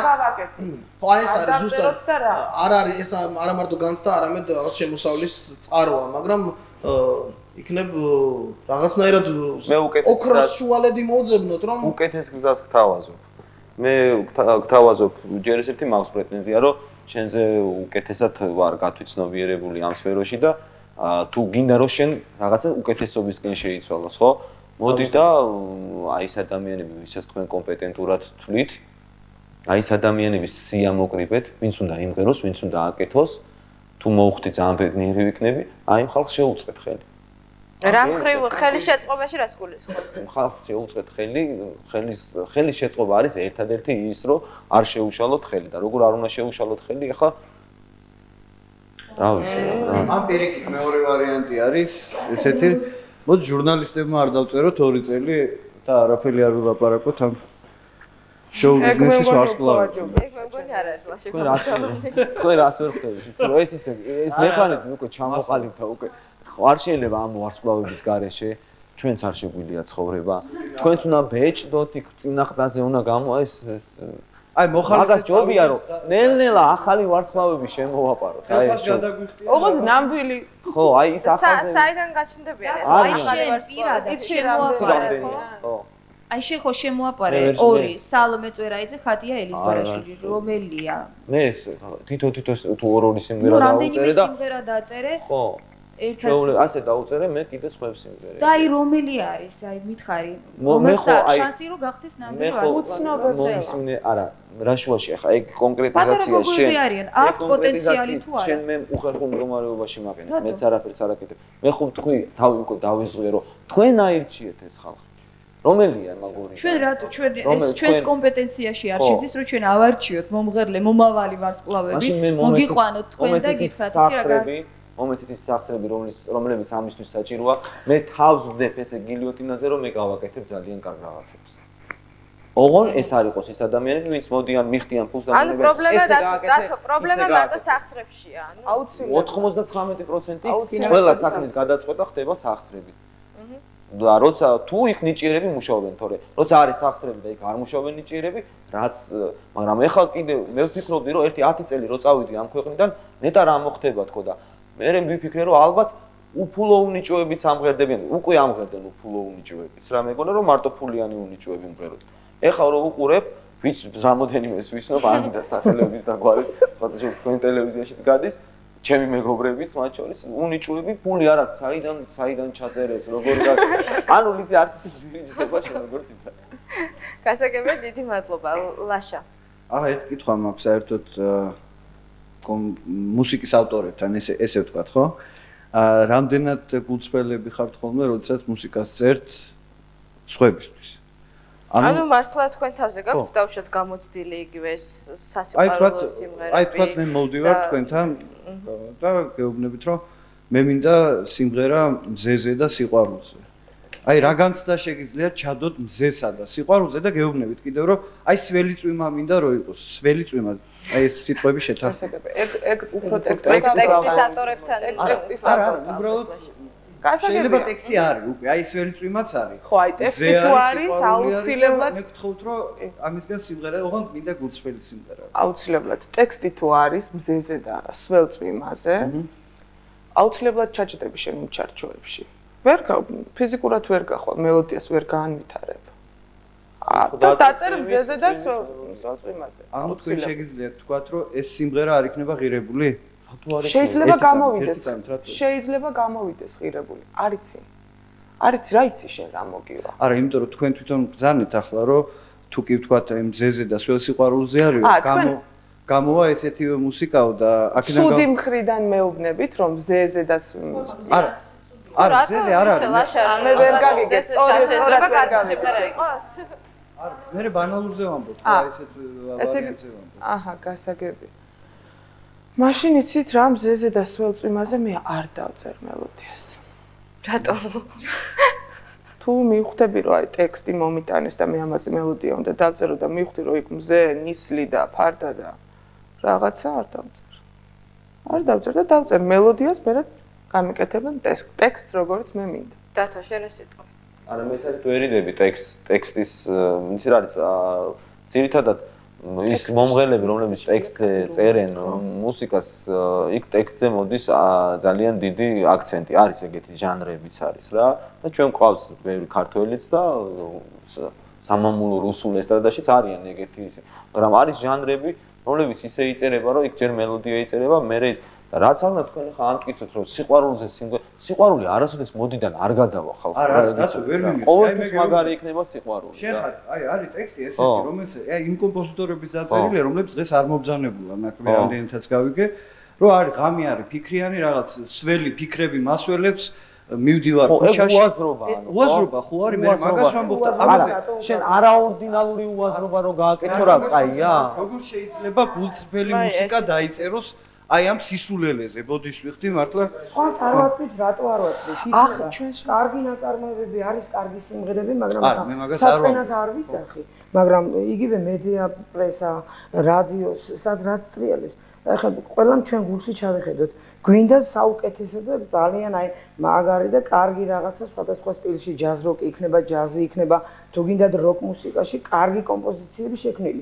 ხო, ეს არის ზუსტად. არ არის ეს არა მარტო განცდა, არამედ რაღაც შემოსავლის წყაროა, მაგრამ იქნებ რაღაცნაირად ოქროს შუალედი მოუძებნოთ, რომ უკეთეს გზას გთავაზობ. მე გთავაზობ, ჯერ ერთ-ერთი მაქვს პრეტენზია, რომ შენზე უკეთესად ვარ გათვითცნობიერებული ამ სფეროში და თუ გინდა რომ შენ რაღაცა უკეთესობისკენ შეიცვალოს, ხო? მოდი და აი ეს ადამიანები, ვისაც თქვენ კომპეტენტურად თვლით, აი ეს ადამიანების სია მოკრიბეთ, ვინც უნდა იმღეროს, ვინც უნდა აკეთოს, თუ მოუხდი ძალიან ბედნიერი ვიქნები, აი ამ ხალხს შეუწყეთ ხელი. რა მხრივ ხელის შეწყობაში რას გულისხმობ? ხალხს შეუწყეთ ხელი, ხელის შეწყობა არის ერთადერთი ის, რომ არ შეუშალოთ ხელი და როგორ არ უნდა შეუშალოთ ხელი, ახლა რა ვიცი რა. ამ პირიქით მეორე ვარიანტი არის ესეთი, მოდი ჟურნალისტებმა არ დავწეროთ 2 წელი და არაფერი არ ვილაპარაკოთ ამ შოუ ბიზნესის ვარსკვლავებში. ეგ მე მგონი არ არის ლაშე. თქვენ რას ვერ ხდებით? ეს მექანიზმი უკვე ჩამოყალიბდა უკვე. არ შეიძლება ამ ვარსკვლავების გარეშე ჩვენც არ შეგვიძლია ცხოვრება. თქვენც უნდა ბეჭდოთ, იქ წინახტაზე უნდა გამო ეს აი მაგას ჯობია რომ ნელ-ნელა ახალი ვარსკვლავები შემოვაპაროთ. აი ეს ოღონდ ნამდვილი ხო, აი ის ახალ საიდან გაჩნდებიან ეს ახალი ვარსკვლავები? ხო. აი შენ ხო შემოაპარე 2 სალომე წვერაიძე, ხატია ელიზბარაშვილი, რომელია? მე თითო თუ ორ-ორი სიმღერა დაუწერე და სიმღერა დაწერე. ხო. ერთად ასე დაუწერე მე კიდე სხვა სიმღერები. და აი რომელი არის? აი მითხარი. მე ხო აი შანსი რომ გახდეს ნამდვილი ვარსკვლავი. არა, რა შუაში ახლა ეგ კონკრეტიზაცია შენ. აქ პოტენციალი თუ არა. შენ მე უხერხულ მდგომარეობაში მაყენებ, მეც არაფერს არ აკეთებ. მე ხო თქვი თავი უკვე დავიზღვე რომ თქვენ აირჩიეთ ეს ხალხი. რომელია მაგორი? ჩვენ რატო ჩვენს კომპეტენციაში არ შედის რომ ჩვენ ავარჩიოთ მომღერლე მომავალი ვარსკვლავები, მოგიყვანოთ თქვენ და გითხრათ ისი რა მომეცით ის სახსრები რომლებიც ამისთვის საჭიროა მე თავს ვდებ ესე გილიოტინაზე რომ მე გავაკეთებ ძალიან კარგ რაღაცებს. ოღონ ეს არ იყოს ის ადამიანები ვინც მოდიან მიხდიან ფულს და ანუ პრობლემა მარტო სახსრებშია. ანუ 99% ყველა საქმის გადაწყვეტა ხდება სახსრებით. და როცა თუ იქ ნიჭიერები მუშაობენ, თორე როცა არის სახსრები და იქ არ მუშაობენ ნიჭიერები, რაც მაგრამ ეხლა კიდე მე ვფიქრობდი რომ 10 წელი რო წავიდი ამ ქვეყნიდან, ნეტა რა მოხდება თქო და მე ვიფიქრე რომ ალბათ უფულო უნიჭოებიც ამღერდებიან, უკვე ამღერდნენ უფულო უნიჭოებიც. რა მეგონა რომ მარტო ფულიანი უნიჭოები მღეროთ. ეხლა რო უყურებ, ვიც რამოდენიმეს ვიცნობ ამიდა სახელების და გვარით, სხვათა თქვენ ტელევიზიაშიც გადის, ჩემი მეგობრებიც მათ შორის უნიჭოები ფული არ აქვს, საიდან ჩაწერეს, როგორ ანუ ისე არტისტის ბიჭდება შენ როგორც იცი. გასაგებია, დიდი მადლობა, ლაშა. ახლა ერთ კითხვა მაქვს საერთოდ მუსიკის ავტორებთან ესე ვთქვათ, ხო? რამდენად გულწრფელები ხართ ხოლმე, როდესაც მუსიკას წერთ სხვებისთვის? ანუ მართლა თქვენ თავზე გაქვთ დავუშვათ გამოცდილი იგივე სასიყვარულო სიმღერები? აი თქვათ მე მოვდივარ თქვენთან და გეუბნებით რომ მე მინდა სიმღერა მზეზე და სიყვარულზე. აი რა განცდა შეგიძლია ჩადოთ მზესა და სიყვარულზე და გეუბნებით კიდევ რომ აი სველი წვიმა მინდა რომ იყოს, სველი წვიმა. აი ეს სიტყვები შეთანხმება. ეგ უფრო ტექსტის ავტორებთან არა, უბრალოდ შეიძლება ტექსტი არის უკვე, აი სველი წვიმაც არის. ხო, აი ტექსტი თუ არის, აუცილებლად მე გთხოვთ რომ ამისგან სიმღერა, ოღონდ მინდა გულწრფელი სიმღერა. აუცილებლად ტექსტი თუ არის მზეზე და სველ წვიმაზე, აუცილებლად ჩაჭდები შენ ჩარჩოებში. ვერ ფიზიკურად ვერ გახვალ, მელოდიას ვერ გაანვითარებ. და დაწერ მზეზე და სველ წვიმაზე. ანუ თქვენ შეგიძლიათ თქვათ რომ ეს სიმღერა არ იქნება ღირებული? შეიძლება გამოვიდეს ღირებული. არიცი. არიცი რა იცი შენ რა მოგივა. არა, იმიტომ რომ თქვენ თვითონ ბრძანეთ ახლა რომ თუ კი ვთქვათ აი მზეზე და სველ სიყვარულზე არის გამოვა ესეთივე მუსიკაო და აქედან სუდი მხრიდან მეუბნებით რომ ზეზე და არა არა ზეზე არ არის მე ვერ გაგიგე სწორად არა მე ბანალურზე ვამბობ რა ესეთ ვარიანტზე ვამბობ აჰა გასაგები მაშინ იცით რა მზეზე და სველ წვიმაზე მე არ დავწერ მელოდიას რატომ თუ მივხვდები რომ აი ტექსტი მომიტანეს და მე ამაზე მელოდია უნდა დავწერო და მივხვდი რომ იქ მზე ნისლი და ფარდა და რაღაცა არ დავწერ და დავწერ მელოდიას მე გამიკეთებენ ტექსტს როგორც მე მინდა დათო შენ ეს სიტყვა არა მე საერთოდ ვერ იდები ტექსტის იცი რა არის ძირითადად ის მომღერლები რომლებიც ტექსტზე წერენ მუსიკას იქ ტექსტზე მოდის ძალიან დიდი აქცენტი არის ეგეთი ჟანრებიც არის რა და ჩვენ ყავს ბევრი ქართველიც და სამამულო რუსულ ესტრადაშიც არიან ეგეთი ისე მაგრამ არის ჟანრები რომლებიც ისე იწერება რომ იქ ჯერ მელოდია იწერება მერე ის და რაც არ უნდა თქვენ ხა ამტკიცოთ რომ სიყვარულზე სიყვარული არასოდეს მოდიდან არ გადავა ხალხს არა რატო ვერ მიმიღე ყოველთვის მაგარი იქნება სიყვარული შენ ხარ აი არის ტექსტი ესეთი რომელიც აი იმ კომპოზიტორების დაწერილია რომლებიც დღეს არ მობძანებულა მე რამდენითაც გავიგე რომ არის ღამე არის ფიქრიანი რაღაც სველი ფიქრები მასველებს მივდივარ ქუჩაში უაზრობა ხო არის მე მაგას ვამბობ და ამაზე შენ არაორდინალური უაზრობა რო გააკეთო რა კაია როგორ შეიძლება გულწრფელი მუსიკა დაიწეროს აი ამ სისულელეზე ბოდიშ ვიხდი მართლა სხვას არ ვატყვით რატო არ ვატყვით ახლა ჩვენს კარგი ნაწარმოებები არის კარგი სიმღერები მაგრამ მე მაგას არ ვამბობ არ ვიცახი მაგრამ იგივე მედია პრესა რადიო სადღაც ტრიალებს ახლა ყველამ ჩვენ გულში ჩავიხედოთ გვინდა საუკეთესო და ძალიან აი მაგარი და კარგი რაღაცა სხვადასხვა სტილში ჯაზ როკი იქნება ჯაზი იქნება თუ გინდათ როკ მუსიკაში კარგი კომპოზიციები შექმნილი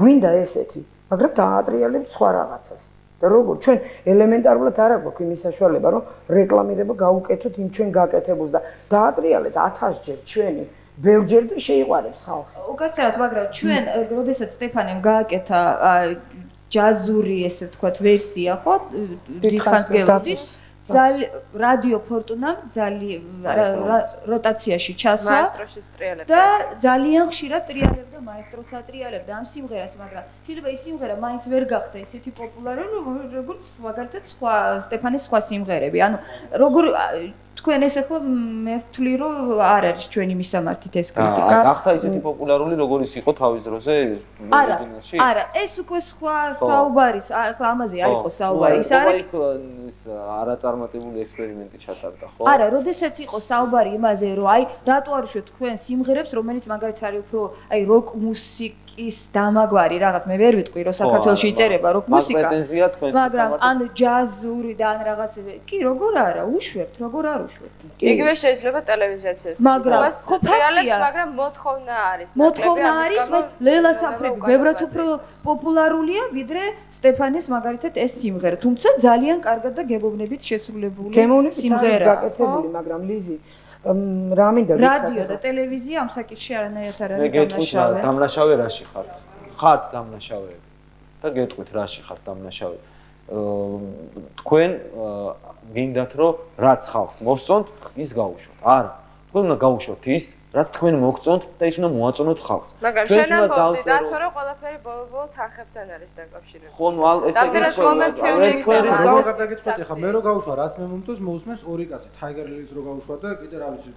გვინდა ესეთი მაგრამ დაატრიალებთ სხვა რაღაცას და როგორ ჩვენ ელემენტარულად არ აქვს იმის საშუალება რომ რეკლამირება გაუკეთოთ იმ ჩვენ გაკეთებულს და დაატრიალეთ 1000 ჯერ ჩვენი ბევრჯერ და შეიყვარებს ხალხი უკაცრავად მაგრამ ჩვენ როდესაც სტეფანემ გააკეთა ჯაზური ესე ვთქვათ ვერსია ხო დიდხანს გელოდის რადიო ფორტუნამ როტაციაში ჩასვა მაესტროშიც ტრიალებდა და ძალიან ხშირად ტრიალებდა მაესტროც ატრიალებდა ამ სიმღერას მაგრამ შეიძლება ის სიმღერა მაინც ვერ გახდა ისეთი პოპულარული როგორც მაგალითად სხვა სტეფანეს სხვა სიმღერები ანუ როგორ თქვენ ეს ახლა მე ვთვლი რომ არ არის ჩვენი მისამართით ეს კრიტიკა გახდა ისეთი პოპულარული როგორიც იყო თავის დროზე მედიცინა არა ეს უკვე სხვა საუბარის ახლა ამაზე არ იყო საუბარი ის არის არაწარმოებული ექსპერიმენტი ჩატარდა ხო არა როდესაც იყო საუბარი იმაზე რომ აი რატო არ უშვებთ თქვენ სიმღერებს რომელიც მაგალითად არის უფრო აი როკ მუსიკის დამაგვარი რაღაც მე ვერ ვიტყვი რომ საქართველოში იწერება როკ მუსიკა მაგრამ ან ჯაზური და ან რაღაცები კი როგორ არა უშვებთ როგორ არ უშვებთ იგივე შეიძლება ტელევიზიაზეც მაგრამ ტრიალებს მაგრამ მოთხოვნა არის მოთხოვნა არის ლელა საფრები ბევრად უფრო პოპულარულია ვიდრე სტეფანეს მაგალითად ეს სიმღერა თუმცა ძალიან კარგად და გემოვნებით შესრულებული სიმღერაა გაკეთებული მაგრამ ლიზი რა მინდა რადიო და ტელევიზია ამ საკითხში არანაირად არ არის დამნაშავე დამნაშავე რაში ხართ დამნაშავეები და გეტყვით რაში ხართ დამნაშავე თქვენ გინდათ რომ რაც ხალხს მოსწონთ ის გაუშვოთ არა თქვენ უნდა გაუშვოთ ის რაც თქვენ მოგწონთ და ის უნდა მოაწონოთ ხალხს მაგრამ შენ ამბობდი დათო რომ ყველაფერი ბოლო-ბოლო თანხებთან არის დაკავშირებული ხო ნუ ესე ის კომერციული გადაგეცვათ ახლა მე რო გავუშვა რაც მე მომწონს მოусმენს ორი კაცი Tiger Lily-ს რო გავუშვა და კიდე რა ვიცი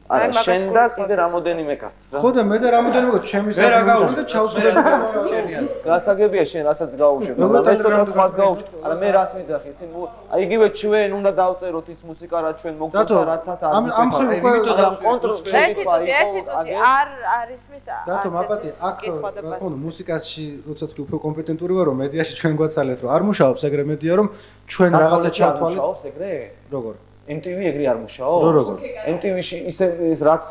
არა შენ და კიდე რამოდენიმე კაცს რა ხო და მე და რამოდენიმე კაცს ჩემი საკითხი და ჩავსვდები შენია გასაგებია შენ რასაც გაუშვებ მაგრამ მე ცოტა სხვას გაუშვებ არა მე რას ვიძახი იცი აი იგივე ჩვენ უნდა დავწეროთ ის მუსიკა რაც ჩვენ მოგწონთ რაცაც არ ამ ხრივ უკვე ერთი წუთი არ არის მის დათო მაგათი აქ ხო მუსიკაში როცა თქვი უფრო კომპეტენტური ვარო მედიაში ჩვენ გვაცალეთ რომ არ მუშაობს ეგრე მედია რომ ჩვენ რაღაცა ჩავთვალეთ მუშაობს ეგრე როგორ MTV ეგრე არ მუშაობს? MTV-ში ისე ის რაც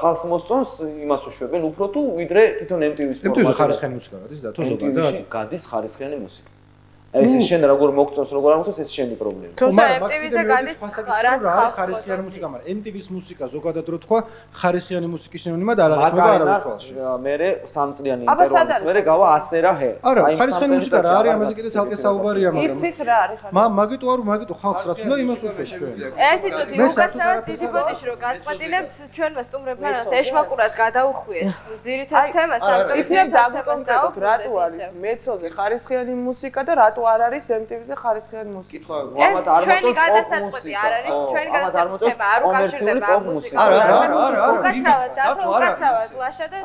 ხალხს მოსწონს, იმას უშვებენ უფრო თუ ვიდრე თვითონ MTV-ს ფორმატი. MTV-ში ხარისხიანი მუსიკა გადის და თუ ზოგადად გადის ხარისხიანი მუსიკა. ეს შენ როგორ მოგწონს, როგორ არ მოგწონს, ეს შენი პრობლემა. თუმცა MTV-ზე გადის რაც ხარისხიანი მუსიკა, მაგრამ MTV-ის მუსიკა ზოგადად რო თქვა, ხარისხიანი მუსიკის სინონიმად არ აღიქმება არავის თვალში. მე 3 წლიანი ინტერვიუს მე გავა 100 რა ჰე. არა, ხარისხიანი მუსიკა რა არის, ამაზე კიდე ცალკე საუბარია, მაგრამ იცით რა არის ხარისხიანი? მაგიტო არ მაგიტო ხალხს რაც უნდა იმას უშვებს ჩვენ. ერთი წუთი უკაცრავად დიდი ბოდიში რო გაწყვეტილებთ ჩვენმა სტუმრებმა რაღაც ეშმაკურად გადაუხვიეს ძირითად თემას ამიტომ იცით დავკონკრეტოთ რატო არის მეცოზე ხარისხიანი მუსიკა და რატო არ არის MTV-ზე ხარისხიანი მუსიკა? ეს ჩვენი გადასაწყვეტი არ არის, ჩვენი გადასაწყვეტი თემა არ უკავშირდება ამ მუსიკას. არა. უკაცრავად დათო უკაცრავად ლაშა და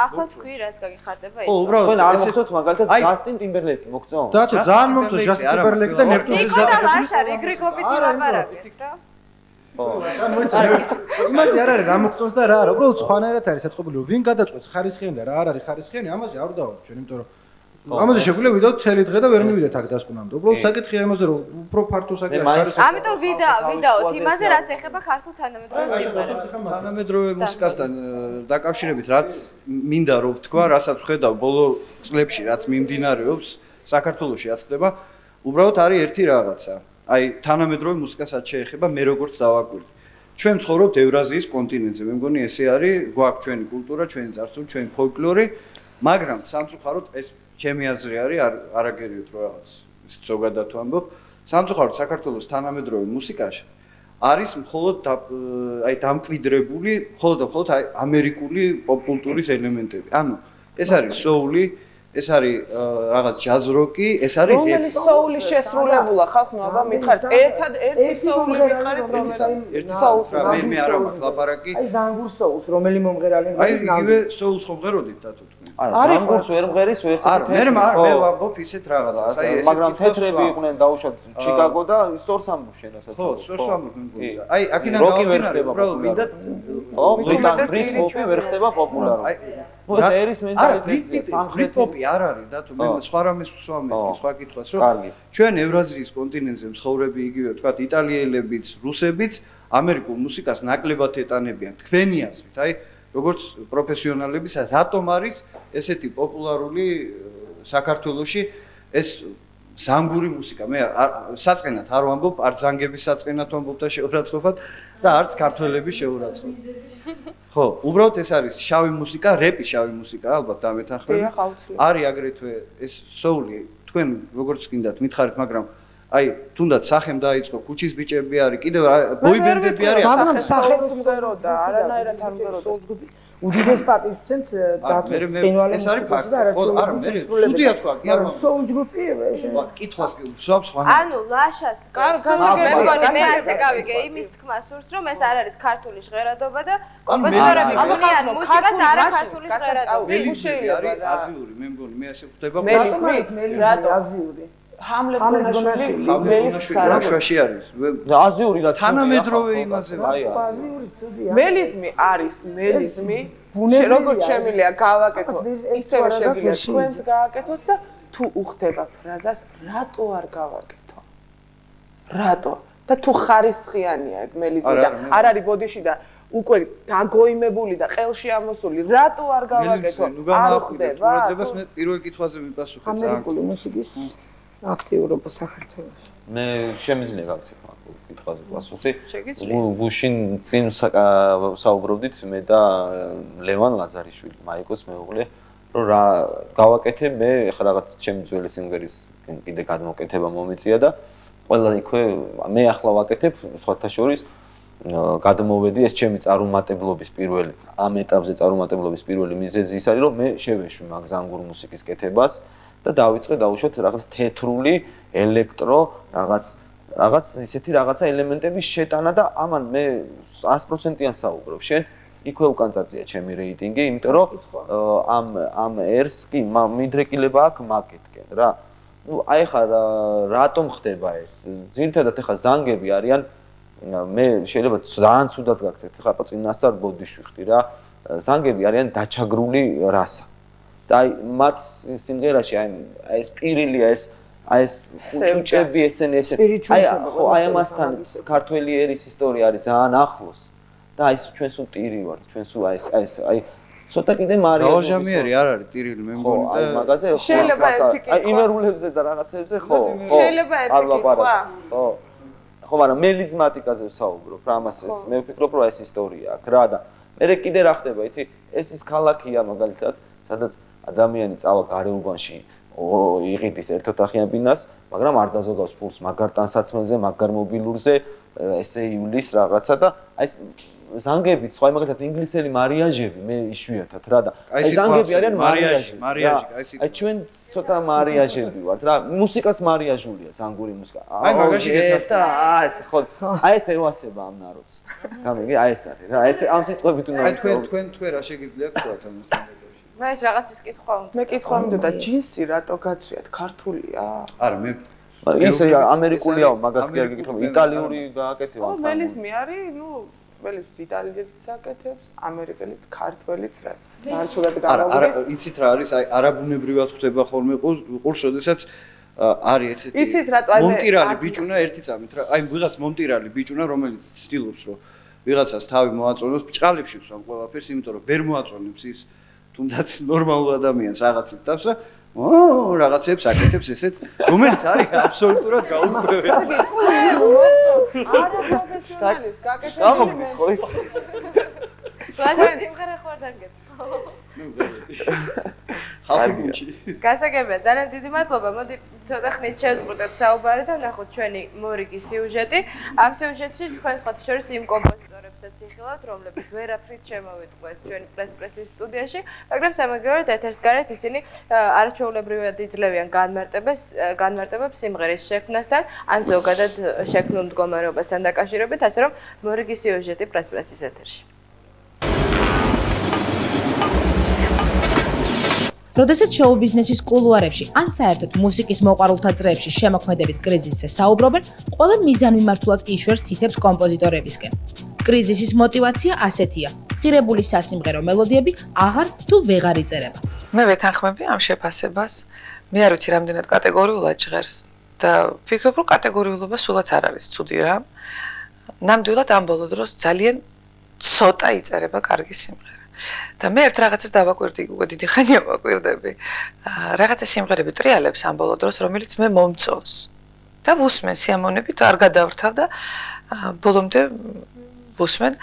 ახლა თქვი რაც გაგიხარდება ის. თქვენ არ მოგწონთ მაგალითად ჯასტინ ტიმბერლეიკი მოგწონთ? დაჩა ძალიან მოგწონს ჯასტინ ტიმბერლეიკი და ნეპტუნსის ზაფხული. ლაშა რიგრიგობით ვილაპარაკეთ რა. იმაზე არ არის რა მოგწონს და რა არა, უბრალოდ სხვანაირად არის საწყობილი. ვინ გადაწყვეტს ხარისხიანი და რა არ არის ხარისხიანი, ამაზე არ დავარ ჩვენ, იმიტომ რომ ამაზე შეგვიძლია ვიდეოთ მთელი დღე და ვერ მივიდეთ აქ დასკვნამდე. უბრალოდ საკითხია იმაზე, რომ უფრო ფართო საკითხია ხარისხიანი. ამიტომ ვიდაოთ იმაზე, რაც ეხება ქართულ თანამედროვე სიმღერებს. თანამედროვე მუსიკასთან დაკავშირებით, რაც მინდა რომ ვთქვა, რასაც ვხედავ ბოლო წლებში, რაც მიმდინარეობს საქართველოში აწყდება, უბრალოდ არის ერთი რაღაცა. აი თანამედროვე მუსიკასაც შეეხება მე როგორც დავაკვირდი. ჩვენ ვცხოვრობთ ევრაზიის კონტინენტზე. მე მგონი ესე არის, გვაქვს ჩვენი კულტურა, ჩვენი წარსული, ჩვენი ფოლკლორი, მაგრამ სამწუხაროდ ეს ჩემი აზრი არის, არაგერიოთ რო რაღაც ზოგადად ვამბობ, სამწუხაროდ საქართველოს თანამედროვე მუსიკაში არის მხოლოდ აი დამკვიდრებული, მხოლოდ აი ამერიკული პოპკულტურის ელემენტები. ანუ ეს არის soul-ი, ეს არის რაღაც jazz rock-ი, ეს არის rap. რომელი soul-ი შესრულებულა ხალხმა, აბა მითხარით, ერთი soul-ი მითხარით, ერთი soul-ი. მე არა მაქვს ლაპარაკი. აი ზანგურ soul-ს, რომელი მომღერალი აი იგივე soul-ს მომღეროდით დათო თქვენ. არა, ზანგურს ვერ მღერის, ვერ არა, მე ვამბობ ისეთ რაღაცას. აი ეს მაგრამ თეთრები იყვნენ დაუშვათ ჩიკაგო და სწორს ამბობ შენასაც. ხო, სწორს ამბობ მე მგონი. აი აქედან გავდინარე, უბრალოდ მინდა ბრიტ პოპი ვერ ხდება პოპულარული. ეს ერის მენტალიტეტია, სამხრეთ პოპი არ არის დათო, მე სხვა რამეს ვსვამებ, სხვა კითხვას, რომ ჩვენ ევრაზიის კონტინენტზე მცხოვრები იგივე ვთქვათ იტალიელებიც, რუსებიც ამერიკულ მუსიკას ნაკლებად ეტანებიან. თქვენი აზრით, აი როგორც პროფესიონალების, რატომ არის ესეთი პოპულარული საქართველოში ეს ზანგური მუსიკა? მე საწყენად არ ვამბობ, არ ზანგების საწყენად ვამბობ და შეურაცხყოფად და არც ქართველების შეურაცხყოფად. ხო, უბრალოდ ეს არის შავი მუსიკა, რეპი შავი მუსიკა, ალბათ დამეთანხმები. არის აგრეთვე ეს soul-ი, თქვენ როგორც გინდათ მითხარით, მაგრამ აი თუნდაც სახემ დაიწყო, ქუჩის ბიჭები არის, კიდევ ბოიბენდები არის, მაგრამ სახემ მღეროდა, არანაირად არ მღეროდა. უდიდეს პატივს ვცემთ წინვალე ეს არის ფაქტი. არა, მე ცუდია თქვა, კი არა. soul ჯგუფი ეს. კითხვას ვსვამ სხვა. ანუ ლაშას მე მგონი მე ასე გავიგე იმის თქმა სურს რომ ეს არ არის ქართული ჟღერადობა და კომპოზიტორები გუნიან მუსიკას არა ქართული ჟღერადობა. მელიზმი არის აზიური, მე მგონი მე ასე ხვდება. მელიზმი რატო აზიური? ჰამლეტ გონაშვილი რაშვაში არის. აზიური რა თანამედროვე იმაზე. აი აზიური ცუდია. მელიზმი არის მელიზმი. როგორც შემიძლია გავაკეთოთ, ისევე შემიძლია თქვენს გააკეთოთ და თუ უხდება ფრაზას, რატო არ გავაკეთო? რატო? და თუ ხარისხიანია ეგ მელიზმი და არ არის ბოდიში და უკვე დაგოიმებული და ყელში ამოსული, რატო არ გავაკეთო? არ ხდება. ყურადღებას მე პირველ კითხვაზე მიპასუხე ძალიან. ამერიკული მუსიკის აქტიურობა საქართველოში. მე შემიძლია გაქცევ ამ კითხვაზე პასუხი. გუშინ წინ საუბრობდით მე და ლევან ლაზარიშვილი, მაიკოს მეუღლე, რომ რა გავაკეთე მე ხა რაღაც ჩემი ძველი სიმღერის კიდე გადმოკეთება მომეწია და ყველა იქვე მე ახლა ვაკეთებ სხვათა შორის გადმოვედი ეს ჩემი წარუმატებლობის პირველი ამ ეტაპზე წარუმატებლობის პირველი მიზეზი ის არის რომ მე შევეშვი მაგ ზანგურ მუსიკის კეთებას და დავიწყე დაუშვათ რაღაც თეთრული ელექტრო რაღაც ისეთი რაღაცა ელემენტების შეტანა და ამან მე 100%-იან საუბრობ შენ იქვე უკან წაწია ჩემი რეიტინგი იმიტომ რომ ამ ერს კი მიდრეკილება აქვს მაგეთკენ რა ნუ აი ხა რატომ ხდება ეს ძირითადად ეხა ზანგები არიან მე შეიძლება ძალიან ცუდად გაგცეთ ხა წინასწარ ბოდიში ვიხდი რა ზანგები არიან დაჩაგრული რასა და აი მათ სიმღერაში აი ეს ტირილია ეს ხუჭუჭები ესენი აი ამასთან ქართველი ერის ისტორია არის ძალიან ახლოს და აი ჩვენ სულ ტირი ვართ ჩვენ სულ აი ცოტა კიდე მარია გაოჟამიერი არ არის ტირილი მე მგონი და მაგაზე შეიძლება ერთი კითხვა იმერულებზე და რაღაცებზე ხო შეიძლება ერთი კითხვა ხო მაგრამ მელიზმატიკაზე ვსაუბრობ რა ამას ეს მე ვფიქრობ რომ ეს ისტორია აქვს რა და მე კიდე რა ხდება იცი ეს ის ქალაქია მაგალითად სადაც ადამიანი წავა გარეუბანში იყიდის ერთოთახიან ბინას მაგრამ არ დაზოგავს ფულს მაგარ ტანსაცმელზე მაგარ მობილურზე ესე ივლის რაღაცა და აი ზანგები სხვა მაგალითად ინგლისელი მარიაჟები მე იშვიათად რა და აი ზანგები არიან მარიაჟი აი ჩვენ ცოტა მარიაჟები ვართ რა მუსიკაც მარიაჟულია ზანგური მუსიკა აი მაგაში გეთახა ეს ხო აი ეს ევასება ამ ნაროდს გამიგი აი ეს არის რა ეს ამ სიტყვებით უნდა აი თქვენ რა შეგიძლიათ თქვათ ამას მე ეს რაღაცის კითხვა უნდა მე კითხვა მინდოდა ჯინსი რატო გაცვიათ ქართულია არა მე ის ამერიკულიაო მაგას კი არ გეკითხა იტალიური გააკეთება ო მელიზმი არის ნუ ველის იტალიელიც აკეთებს ამერიკელიც ქართველიც რა განჩულები გამოვიდეს არა იცით რა არის აი არაბუნებრივად ხდება ხოლმე ყურს შესაძაც არის ერთი მონტირალი ბიჭუნა ერთი წამით რა აი ვიღაც მონტირალი ბიჭუნა რომელიც ცდილობს რომ ვიღაცას თავი მოაწონოს ბჭყალებში ვსვამ ყველაფერს იმიტომ რომ ვერ მოაწონებს ის თუნდაც ნორმალურ ადამიანს რაღაცით დავს და რაღაცებს აკეთებს ესეთ რომელიც არის აბსოლუტურად გაუკვირვებელი არა პროფესიონალის გაკეთებული გამოგდის ხო იცი ლაგა სიმღერა ხوار დაგეთ ხალხი გასაგებია ძალიან დიდი მადლობა მოდი ცოტა ხნით შევწყვეტოთ საუბარი და ვნახოთ ჩვენი მორიგი სიუჟეტი ამ სიუჟეტში თქვენ სხვათა შორის იმ კომპოზიტორებსაც იხილავთ რომლებიც ვერაფრით შემოვიტყვეთ ჩვენი პრესის სტუდიაში მაგრამ სამაგიეროდ ეთერს გარეთ ისინი არაჩვეულებრივად იძლევიან განმარტებებს სიმღერის შექმნასთან ან ზოგადად შექმნილ მდგომარეობასთან დაკავშირებით ასე რომ მორიგი სიუჟეტი პრესის ეთერში როდესაც შოუ-ბიზნესის კულუარებში ან საერთოდ მუსიკის მოყვარულთა წრეებში შემოქმედებით კრიზისზე საუბრობენ, ყველა მიზანმიმართულად იშვერს თითებს კომპოზიტორებისკენ. კრიზისის мотиваცია ასეთია: ღირებული სასიმღერო მელოდიები აღარ თუ ვეღარ იწერება. მე ვეთანხმები ამ შეფასებას. მე არ ვიცი რამდენად კატეგორიულად ჟღერს და ვფიქრობ, რომ კატეგორიულობა სულაც არ არის ცუდი რა. ნამდვილად ამ ბოლო დროს ძალიან ცოტა იწერება კარგი სიმღერა. და მე ერთ რაღაცას დავაკვირდი, უკვე დიდი ხანია ვაკვირდები. რაღაცა სიმღერები ტრიალებს ამ ბოლო დროს, რომელიც მე მომწონს. და ვუსმენ სიამოვნებით, არ გადავრთავ და ბოლომდე ვუსმენ,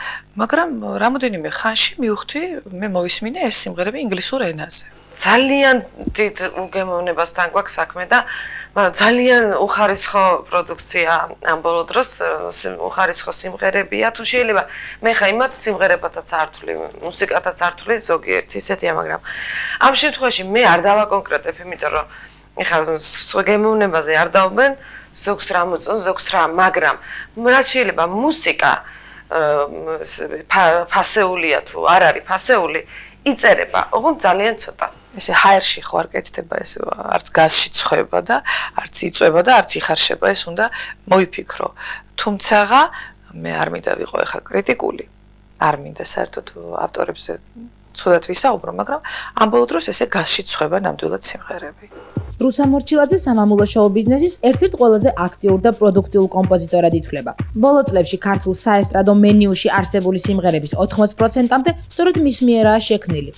მაგრამ რამოდენიმე ხანში მივხვდი, მე მოვისმინე ეს სიმღერები ინგლისურ ენაზე. ძალიან დიდ უგემოვნებასთან გვაქვს საქმე და ძალიან უხარისხო პროდუქცია ამ ბოლო დროს უხარისხო სიმღერებია თუ შეიძლება მე ხა იმათ სიმღერებათაც არ თვლი მუსიკათაც არ თვლი ზოგიერთი ისეთია მაგრამ ამ შემთხვევაში მე არ დავაკონკრეტებ იმიტომ რომ ეხლა გემოვნებაზე არ დავბენ ზოგს რა მოწონს ზოგს რა მაგრამ რაც შეიძლება მუსიკა ფასეულია თუ არ არის ფასეული იწერება ოღონდ ძალიან ცოტა ესე ჰაერში ხო არ კეთდება ეს არც გაზში ცხება და არც იწვება და არც იხარშება ეს უნდა მოიფიქრო თუმცა მე არ მინდა ვიყო ეხა კრიტიკული არ მინდა საერთოდ ავტორებზე ცუდად ვისაუბრო მაგრამ ამ ბოლო დროს ესე გაზში ცხება ნამდვილად სიმღერები რუსა მორჩილაძე სამამულო შოუ-ბიზნესის ერთ-ერთ ყველაზე აქტიურ და პროდუქტიულ კომპოზიტორად ითვლება. ბოლო წლებში ქართულ საესტრადო მენიუში არსებული სიმღერების 80%-მდე სწორედ მის მიერაა შექმნილი.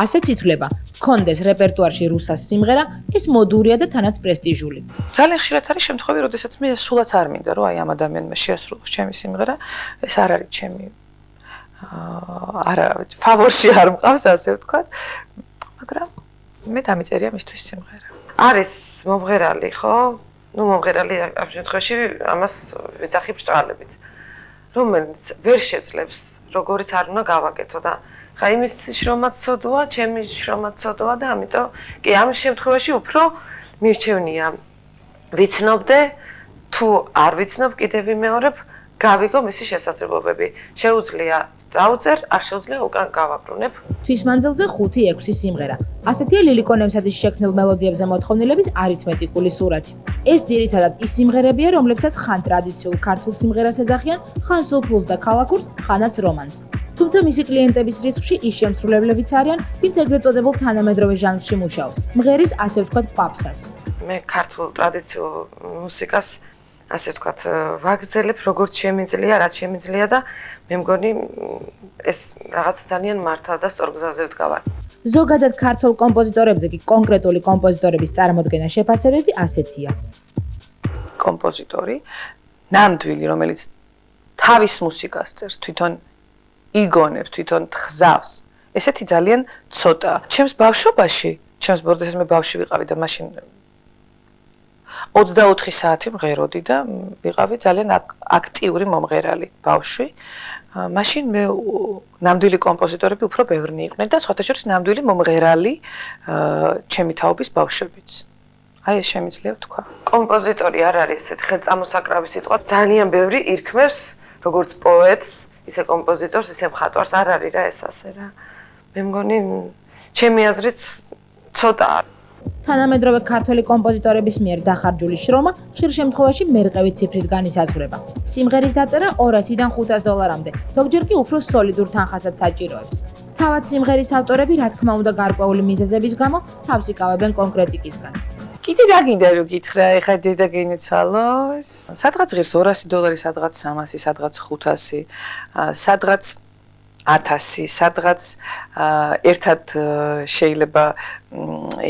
ასეც ითვლება, ჰქონდეს რეპერტუარში რუსას სიმღერა, ეს მოდურია და თანაც პრესტიჟული. ძალიან ხშირად არის შემთხვევები, როდესაც მე სულაც არ მინდა, რომ აი ამ ადამიანმა შეასრულოს ჩემი სიმღერა, ეს არ არის ჩემი არა ფავორში არ მყავს, ასე ვთქვათ, მაგრამ მე დამიწერია მისთვის სიმღერა. არის მომღერალი, ხო? ნუ მომღერალი ამ შემთხვევაში ამას ვიზახი ბრჭყალებით. რომელიც ვერ შეძლებს, როგორიც არ უნდა გავაკეთო და ხა იმის შრომაც ცოდოა, ჩემი შრომაც ცოდოა და ამიტომ კი ამ შემთხვევაში უფრო მირჩევნია ვიცნობდე თუ არ ვიცნობ კიდევ ვიმეორებ, გავიგო მისი შესაძლებლობები. შეუძლია დავწერ, არ შეუძლია უკან გავაბრუნებ. თვის მანძილზე 5-6 სიმღერა. ასეთია ლილიკო ნემსაძის შექმნილ მელოდიებზე მოთხოვნილების არითმეტიკული სურათი. ეს ძირითადად ის სიმღერებია, რომლებსაც ხან ტრადიციულ ქართულ სიმღერას ეძახიან, ხან სოფლურს და ქალაქურს, ხანაც რომანს. თუმცა მისი კლიენტების რიცხვში ის შემსრულებლებიც არიან, ვინც ეგრეთ წოდებულ თანამედროვე ჟანრში მუშაობს. მღერის ასე ვთქვათ პაპსას. მე ქართულ ტრადიციულ მუსიკას ასე ვთქვათ, ვაგრძელებ როგორც შემიძლია, რაც შემიძლია და მე მგონი ეს რაღაც ძალიან მართავ და სწორ გზაზე ვდგავარ. ზოგადად ქართულ კომპოზიტორებზე კი კონკრეტული კომპოზიტორების წარმოდგენა შეფასებები ასეთია. კომპოზიტორი ნამდვილი, რომელიც თავის მუსიკას წერს, თვითონ იგონებს, თვითონ თხზავს. ესეთი ძალიან ცოტაა. ჩემს ბავშვობაში, ჩემს ბორდესას მე ბავშვი ვიყავი და მაშინ 24 საათი მღეროდი და ვიყავი ძალიან აქტიური მომღერალი ბავშვი. მაშინ მე ნამდვილი კომპოზიტორები უფრო ბევრნი იყვნენ და სხვათა შორის ნამდვილი მომღერალი ჩემი თაობის ბავშვებიც. აი ეს შემიძლია ვთქვა. კომპოზიტორი არ არის ესეთი ხელწამოსაკრავი სიტყვა. ძალიან ბევრი ირქმევს როგორც პოეტს, ისე კომპოზიტორს, ისე მხატვარს არ არის რა ეს ასე რა. მე მგონი ჩემი აზრით ცოტაა. თანამედროვე ქართველი კომპოზიტორების მიერ დახარჯული შრომა ხშირ შემთხვევაში მერყევით ციფრით განისაზღვრება. სიმღერის დაწერა $200-დან $500-მდე, ზოგჯერ კი უფრო სოლიდურ თანხასაც საჭიროებს. თავად სიმღერის ავტორები, რა თქმა უნდა, გარკვეული მიზეზების გამო თავს იკავებენ კონკრეტიკისგან. კიდე რა გინდა რომ გითხრა, ეხა დედა გენიცვალოს? სადღაც ღირს $200, სადღაც 300, სადღაც 500, სადღაც 1000, სადღაც ერთად შეიძლება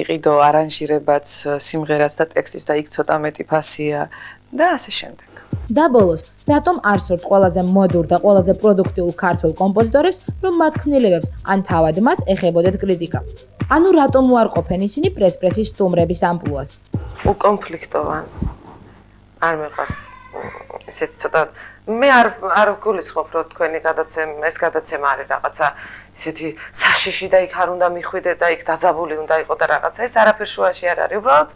იყიდო არანჟირებაც, სიმღერაც და ტექსტის და იქ ცოტა მეტი ფასია და ასე შემდეგ. და ბოლოს, რატომ არ სურთ ყველაზე მოდურ და ყველაზე პროდუქტიულ ქართველ კომპოზიტორებს, რომ მათ ქმნილებებს ან თავად მათ ეხებოდეთ კრიტიკა? ანუ რატომ უარყოფენ ისინი პრესპრესის სტუმრების ამპლუას? უკონფლიქტოვან. არ მეყვარს ესეთი ცოტა მე არ გულისხმობ რომ თქვენი ეს გადაცემა არის რაღაცა ისეთი საშიში და იქ არ უნდა მიხვიდე და იქ დაძაბული უნდა იყო და რაღაცა ეს არაფერ შუაში არ არის. უბრალოდ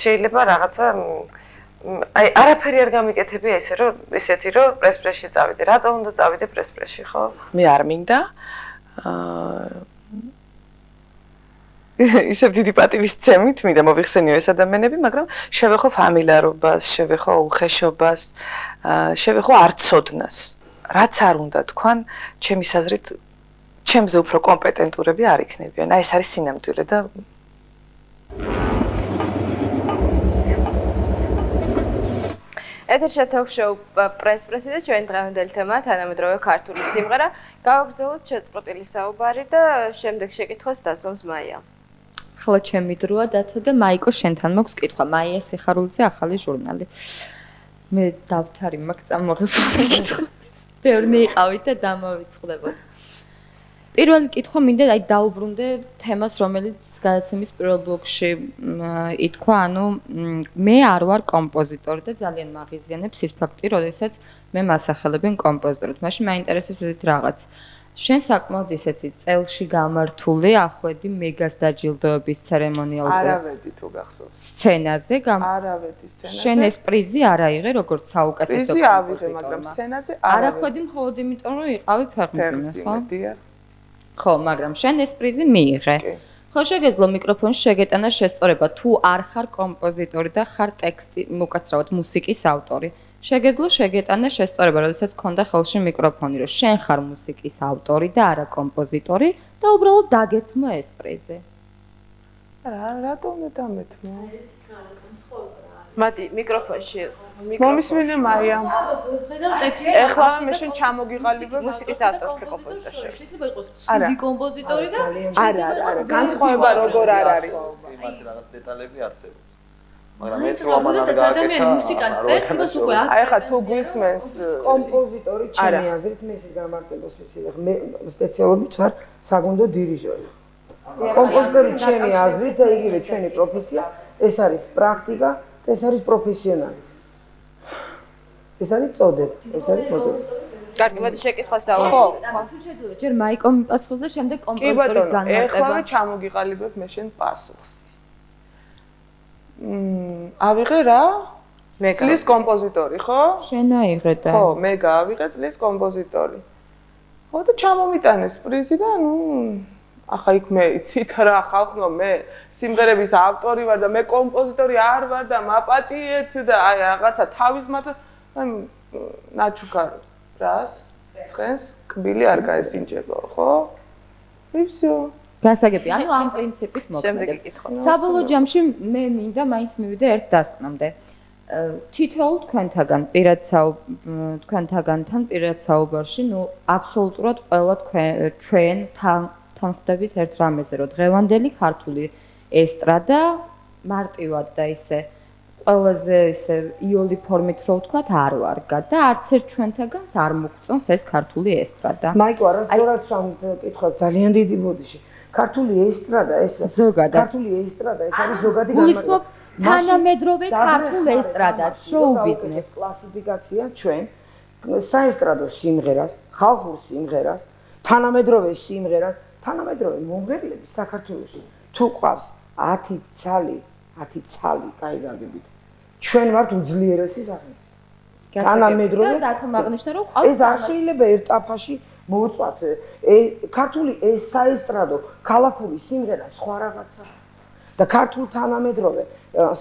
შეიძლება რაღაცა აი არაფერი არ გამიკეთებია ისეთი რომ პრესპრესში წავიდე. რატომ უნდა წავიდე პრესპრესში, ხო? მე არ მინდა. ისევ დიდი პატივისცემით მინდა მოვიხსენიო ეს ადამიანები, მაგრამ შევეხო ფამილიარობას, შევეხო უხეშობას, შევეხო არცოდნას. რაც არ უნდა თქვან, ჩემი აზრით, ჩემზე უფრო კომპეტენტურები არ იქნებიან. აი ეს არის სინამდვილე და ეთერში თოქ-შოუ პრესპრესი და ჩვენ დღევანდელი თემა თანამედროვე ქართული სიმღერა. გავაგრძელოთ შეწყვეტილი საუბარი და შემდეგ შეკითხვას დასვამს მაია. ხოლო ჩემი დროა დათო და მაიკო შენთან მაქვს კითხვა. მაია სიხარულიძე ახალი ჟურნალი. მე დავთარი მაქვს წამოღებული კითხვა. ბევრი იყავით და დამოვიწყდებოდ. პირველი კითხვა მინდა აი დაუბრუნდე თემას, რომელიც გადაცემის პირველ ბლოკში ითქვა, ანუ მე არ ვარ კომპოზიტორი და ძალიან მაღიზიანებს ის ფაქტი, როდესაც მე მასახელებენ კომპოზიტორად. მაშინ მაინტერესებს ესეთი რაღაც. შენ საკმაოდ ისეთი წელში გამართული ახვედი მეგას დაჯილდოების ცერემონიალზე. არავედი თუ გახსოვს. სცენაზე არავედი სცენაზე. შენ ეს პრიზი არ აიღე როგორც საუკეთესო პრიზი ავიღე, მაგრამ სცენაზე არ ახვედი მხოლოდ იმიტომ, რომ იყავი ფეხმძიმე, ხო? დიახ. ხო, მაგრამ შენ ეს პრიზი მიიღე. ხო, შეგეძლო მიკროფონში შეგეტანა შესწორება, თუ არ ხარ კომპოზიტორი და ხარ ტექსტი, უკაცრავად მუსიკის ავტორი. შეგეძლო შეგეტანა შესწორება, როდესაც გქონდა ხელში მიკროფონი, რომ შენ ხარ მუსიკის ავტორი და არა კომპოზიტორი და უბრალოდ დაგეთმო ეს პრიზი. რატომ დამეთმო? მათი მიკროფონში მომისმინე მაია. ეხლა მე შენ ჩამოგიყალიბებ მუსიკის ავტორს და კომპოზიტორს შორის. არა, კომპოზიტორი და არა, განსხვავება როგორ არ არის. მათი რაღაც დეტალები არსებობს. მაგრამ ეს რომ ამან არ გააკეთა მუსიკას წერს უკვე აი ხა თუ გვისმენს კომპოზიტორი ჩემი აზრით მე ისე გამარტებას ვიცი მე სპეციალობით ვარ საგუნდო დირიჟორი კომპოზიტორი ჩემი აზრით და იგივე ჩვენი პროფესია ეს არის პრაქტიკა და ეს არის პროფესიონალიზმი ეს არის წოდება ეს არის მოძებნა კარგი მოდი შეკითხვას დავუყო თუ შეძლო ჯერ მაიკო მიპასუხოს და შემდეგ კომპოზიტორის განმარტება ეხლა ჩამოგიყალიბებ მე შენ პასუხს ავიღე რა? მე წლის კომპოზიტორი, ხო? შენ აიღე და ხო, მე გავიღე წლის კომპოზიტორი. ხო და ჩამომიტანეს პრიზი და ახლა იქ მე იცით რა ხალხო მე სიმღერების ავტორი ვარ და მე კომპოზიტორი არ ვარ და მაპატიეთ და აი რაღაცა თავის მათ ნაჩუქარ რას? ცხენს კბილი არ გაესინჯება, ხო? ვისო გასაგები, ანუ ამ პრინციპით მოქმედებ. საბოლოო ჯამში მე მინდა მაინც მივიდე ერთ დასკვნამდე. თითოეულ თქვენთან პირად საუბარში, აბსოლუტურად ყველა ჩვენ თანხმდებით ერთ რამეზე, რომ დღევანდელი ქართული ესტრადა მარტივად და ისე ყველაზე ისე იოლი ფორმით რო ვთქვათ, არ ვარგა და არც ერთ ჩვენთაგანს არ მოგწონს ეს ქართული ესტრადა. მაიკო, არასდროს კითხვა ძალიან დიდი ბოდიში. ქართული ესტრადა ეს ქართული ესტრადა ეს არის ზოგადი განმარტება. თანამედროვე ქართულ ესტრადას, შოუ-ბიზნეს კლასიფიკაცია ჩვენ საესტრადო სიმღერას, ხალხურ სიმღერას, თანამედროვე სიმღერას, თანამედროვე მომღერლები საქართველოში თუ ყავს 10 ცალი, კაი გაგებით. ჩვენ ვართ უძლიერესი სახელმწიფო. თანამედროვე დათმაღნიშნა რომ ყავს ეს არ შეიძლება ერთ აფაში მოუწვათ ქართული ეს საესტრადო ქალაქური სიმღერა სხვა რაღაცაა. და ქართულ თანამედროვე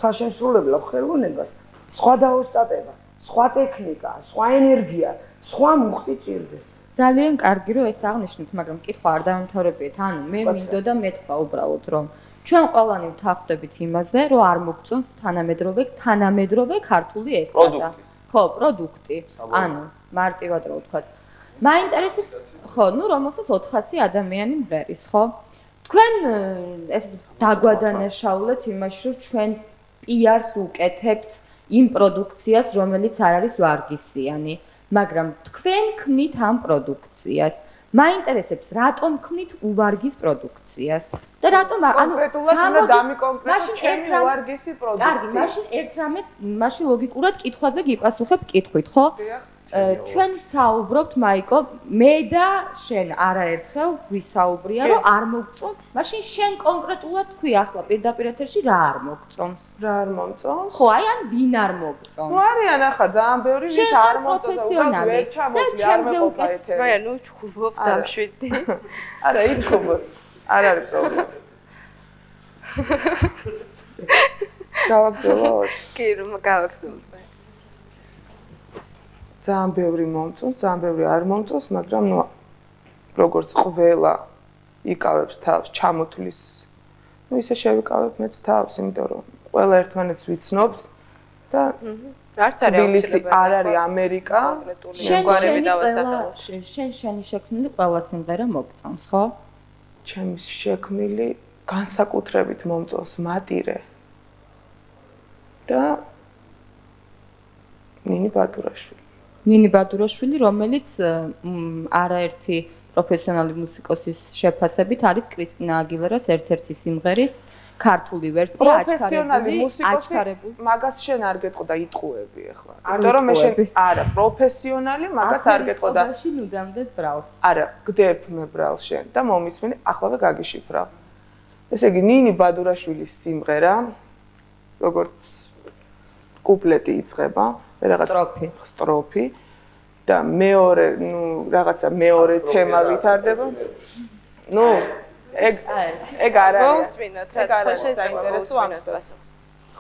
საშემსრულებლო ხელოვნებას სხვა დაოსტატება, სხვა ტექნიკა, სხვა ენერგია, სხვა მუხტი ჭირდება. ძალიან კარგი რომ ეს აღნიშნეთ, მაგრამ კითხვა არ დამთავრებიეთ. ანუ მე მინდოდა მეთქვა უბრალოდ რომ ჩვენ ყველანი ვთანხმდებით იმაზე, რომ არ მოგწონს თანამედროვე ქართული ესტრადა. ხო, პროდუქტი. ანუ მარტივად რო ვთქვათ. მაინტერესებს, ხო, რომელსაც 400 ადამიანი მღერის, ხო? თქვენ ეს დაგვადანაშაულეთ იმაში, რომ ჩვენ PR-ს უკეთებთ იმ პროდუქციას, რომელიც არ არის ვარგისიანი, მაგრამ თქვენ ქმნით ამ პროდუქციას. მაინტერესებს, რატომ ქმნით უვარგის პროდუქციას? და რატომ კონკრეტულად უნდა დამიკონკრეტოთ ჩემი უვარგისი პროდუქტი. კარგი, მაშინ ერთ რამეს, მაშინ ლოგიკურად კითხვაზე გიპასუხებ კითხვით, ხო? ჩვენ საუბრობთ, მაიკო, მე და შენ არაერთხელ ვისაუბრია, რომ არ მოგწონს, მაშინ შენ კონკრეტულად თქვი ახლა პირდაპირ ეთერში რა არ მოგწონს? რა არ მომწონს? ხო, აი ან ვინ არ მოგწონს? არიან ახლა ძალიან ბევრი ვინც არ მომწონს და უბრალოდ ვერ ჩამოთვლი, არ მეყოფა ეთერი. აი, ჩხუბობ დამშვიდდი. არა, იჩხუბოს. არ არის პრობლემა. გავაგრძელოთ? კი, რომ გავაგრძელოთ. ძალიან ბევრი მომწონს, ძალიან ბევრი არ მომწონს, მაგრამ როგორც ყველა იკავებს თავს ჩამოთვლის, ისე შევიკავებ მეც თავს, იმიტომ რომ ყველა ერთმანეთს ვიცნობთ და არც არის აუცილებელი არ არის ამერიკა, შემგვარები დავასახელოთ. შენი შექმნილი ყველა სიმღერა მოგწონს, ხო? ჩემი შექმნილი განსაკუთრებით მომწონს მატირე და ნინი ბადურაშვილი, რომელიც არაერთი პროფესიონალი მუსიკოსის შეფასებით არის კრისტინა აგილერას ერთ-ერთი სიმღერის ქართული ვერსია აჩქარებული. მაგას შენ არ გეტყო და იტყუები ახლა. იმიტომ რომ მე შენ არა, პროფესიონალი მაგას არ გეტყო და ნუდამდე ბრალს. არა, გდებ მე ბრალს შენ და მომისმენი, ახლავე გაგიშიფრავ. ესე იგი ნინი ბადურაშვილის სიმღერა, როგორც კუპლეტი იწყება, რაღაც სტროფი და მეორე, რაღაცა მეორე თემა ვითარდება. ეგ არ არის. მოусმინოთ რა თქმა უნდა,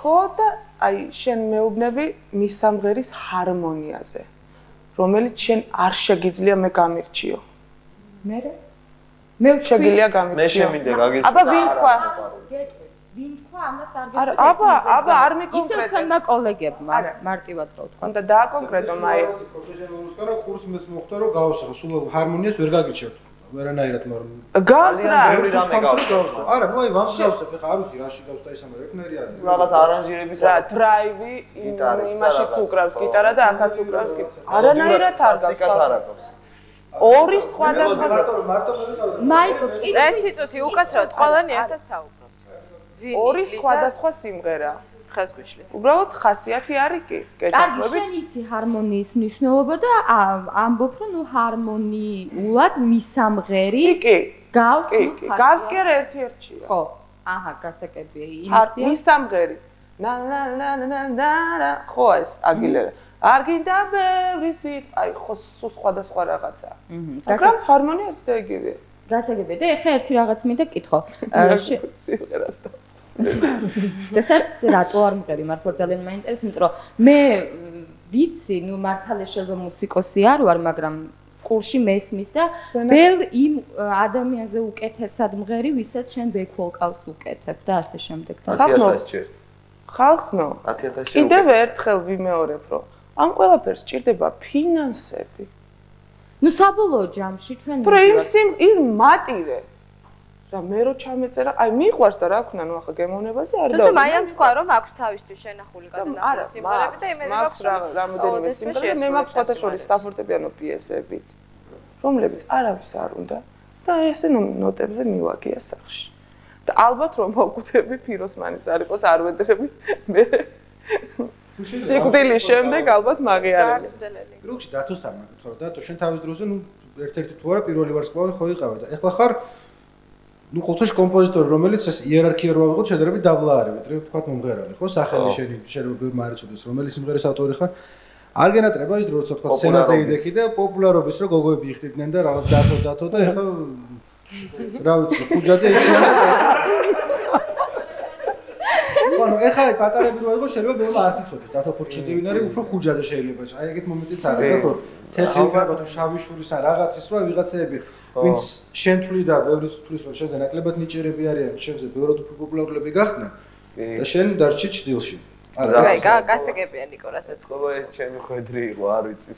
ხო და აი შენ მეუბნები მის სამღერის ჰარმონიაზე, რომელიც შენ არ შეგიძლია მე გამირჩიო. მე შეგიძლია გამირჩიო. მე შემინდა გაგირჩიო. აბა ვინ თქვა? ვინ თქვა ამას არ გეტყვი? აბა არ მიკონკრეტე. ისე თქვენმა კოლეგებმა მარტივად რო თქვა. უნდა დააკონკრეტო მაი. პროფესიონალურს რა კურსი მეც მოხდა რომ გავუსახო, სულ ჰარმონიას ვერ გაგიჩერდ. ვერანაირად მაგრამ გავს რა ბევრი რამე გავს. არა, ნუ აი ვამ გავსებ, ხა არ ვიცი რაში გავს და ისამე ეკნერი არის. რაღაც არანჟირების რა დრაივი იმაშიც უკრავს გიტარა და აქაც უკრავს გიტარა. არანაირად არ გავს. ორი სხვადასხვა მარტო მოვიყავ. მაიკო, ერთი წუთი უკაცრავად ყველანი ერთად საუბრობთ. ორი სხვადასხვა სიმღერა. ხას გვიშლით. უბრალოდ ხასიათი არის კი, კარგი, შენ იცი ჰარმონიის მნიშვნელობა და ამბობ რომ ჰარმონიულად მისამღერი გავს გავს კი არა ერთ-ერთია. ხო, აჰა, გასაკებია იმისია. მისამღერი. ნა ნა ნა ნა ნა ხო ეს აგილერა. არ გინდა ბევრი სიტყვა, აი ხო სხვადასხვა რაღაცა. მაგრამ ჰარმონია ერთ და იგივეა. გასაგებია და ეხლა ერთი რაღაც მინდა კითხო. სიმღერას და და რატო არ მღერი მართლა ძალიან მაინტერესებს, იმიტომ რომ მე ვიცი, მართალია შეიძლება მუსიკოსი არ ვარ, მაგრამ კურსში მესმის და ბევრ იმ ადამიანზე უკეთესად მღერი, ვისაც შენ ბექ ვოკალს უკეთებ და ასე შემდეგ. ხალხო, 10,000 კიდევ ერთხელ ვიმეორებ, რომ ამ ყველაფერს ჭირდება ფინანსები. ნუ საბოლოო ჯამში ჩვენ ის მატირე. რა მე რო ჩამეწერა, აი მიყვარს და რა ქნა, ნუ ახლა გემოვნებაზე არ თუმცა მაიამ თქვა რომ აქვს თავისთვის შენახული გადანახული სიმღერები და იმედი მაქვს რომ რამოდენიმე სიმღერა მე მაქვს ფოტოშოპის საფორტეპიანო პიესებიც, რომლებიც არავის არ უნდა და ესე ნოტებზე მივაგია სახში. და ალბათ რომ მოვკვდები ფიროსმანის არ იყოს არ ვედრები მე სიკვდილის შემდეგ ალბათ მაგიარები. გრუპში დათოსთან მაგითხრა დათო შენ თავის დროზე ნუ ერთ-ერთი თუ არა პირველი ვარსკვლავი ხო იყავი და ეხლა ხარ ნუ ყოველთვის კომპოზიტორი რომელიც ეს იერარქია რო ავიღოთ შედარებით დაბლა არის ვიდრე ვთქვათ მომღერალი ხო სახელი შენ მარიცოდეს რომელი სიმღერის ავტორი ხარ არ გენატრება ის როცა ვთქვათ სცენაზე იდექი და პოპულარობის რო გოგოები იხდიდნენ და რაღაც დათო და ეხლა რა ვიცი ხუჯაძე იციან ანუ ეხლა პატარები რო იყო შეიძლება ბევრი არ იცოდეს დათო ფურჩიძე ვინ არის უფრო ხუჯაძე შეიძლება აი ეგეთ მომენტიც არის ხო თეთრი უკრება თუ შავი შურის ან რაღაცის რა ვიღაცეები ვინც შენ თვლი და ბევრი თვლის რომ შენზე ნაკლებად ნიჭიერები არიან შენზე ბევრად უფრო პოპულარულები გახდნენ და შენ დარჩი ჭდილში არა გასაგებია ნიკორასაც ხო ეს ჩემი ხვედრი იყო არ ვიცი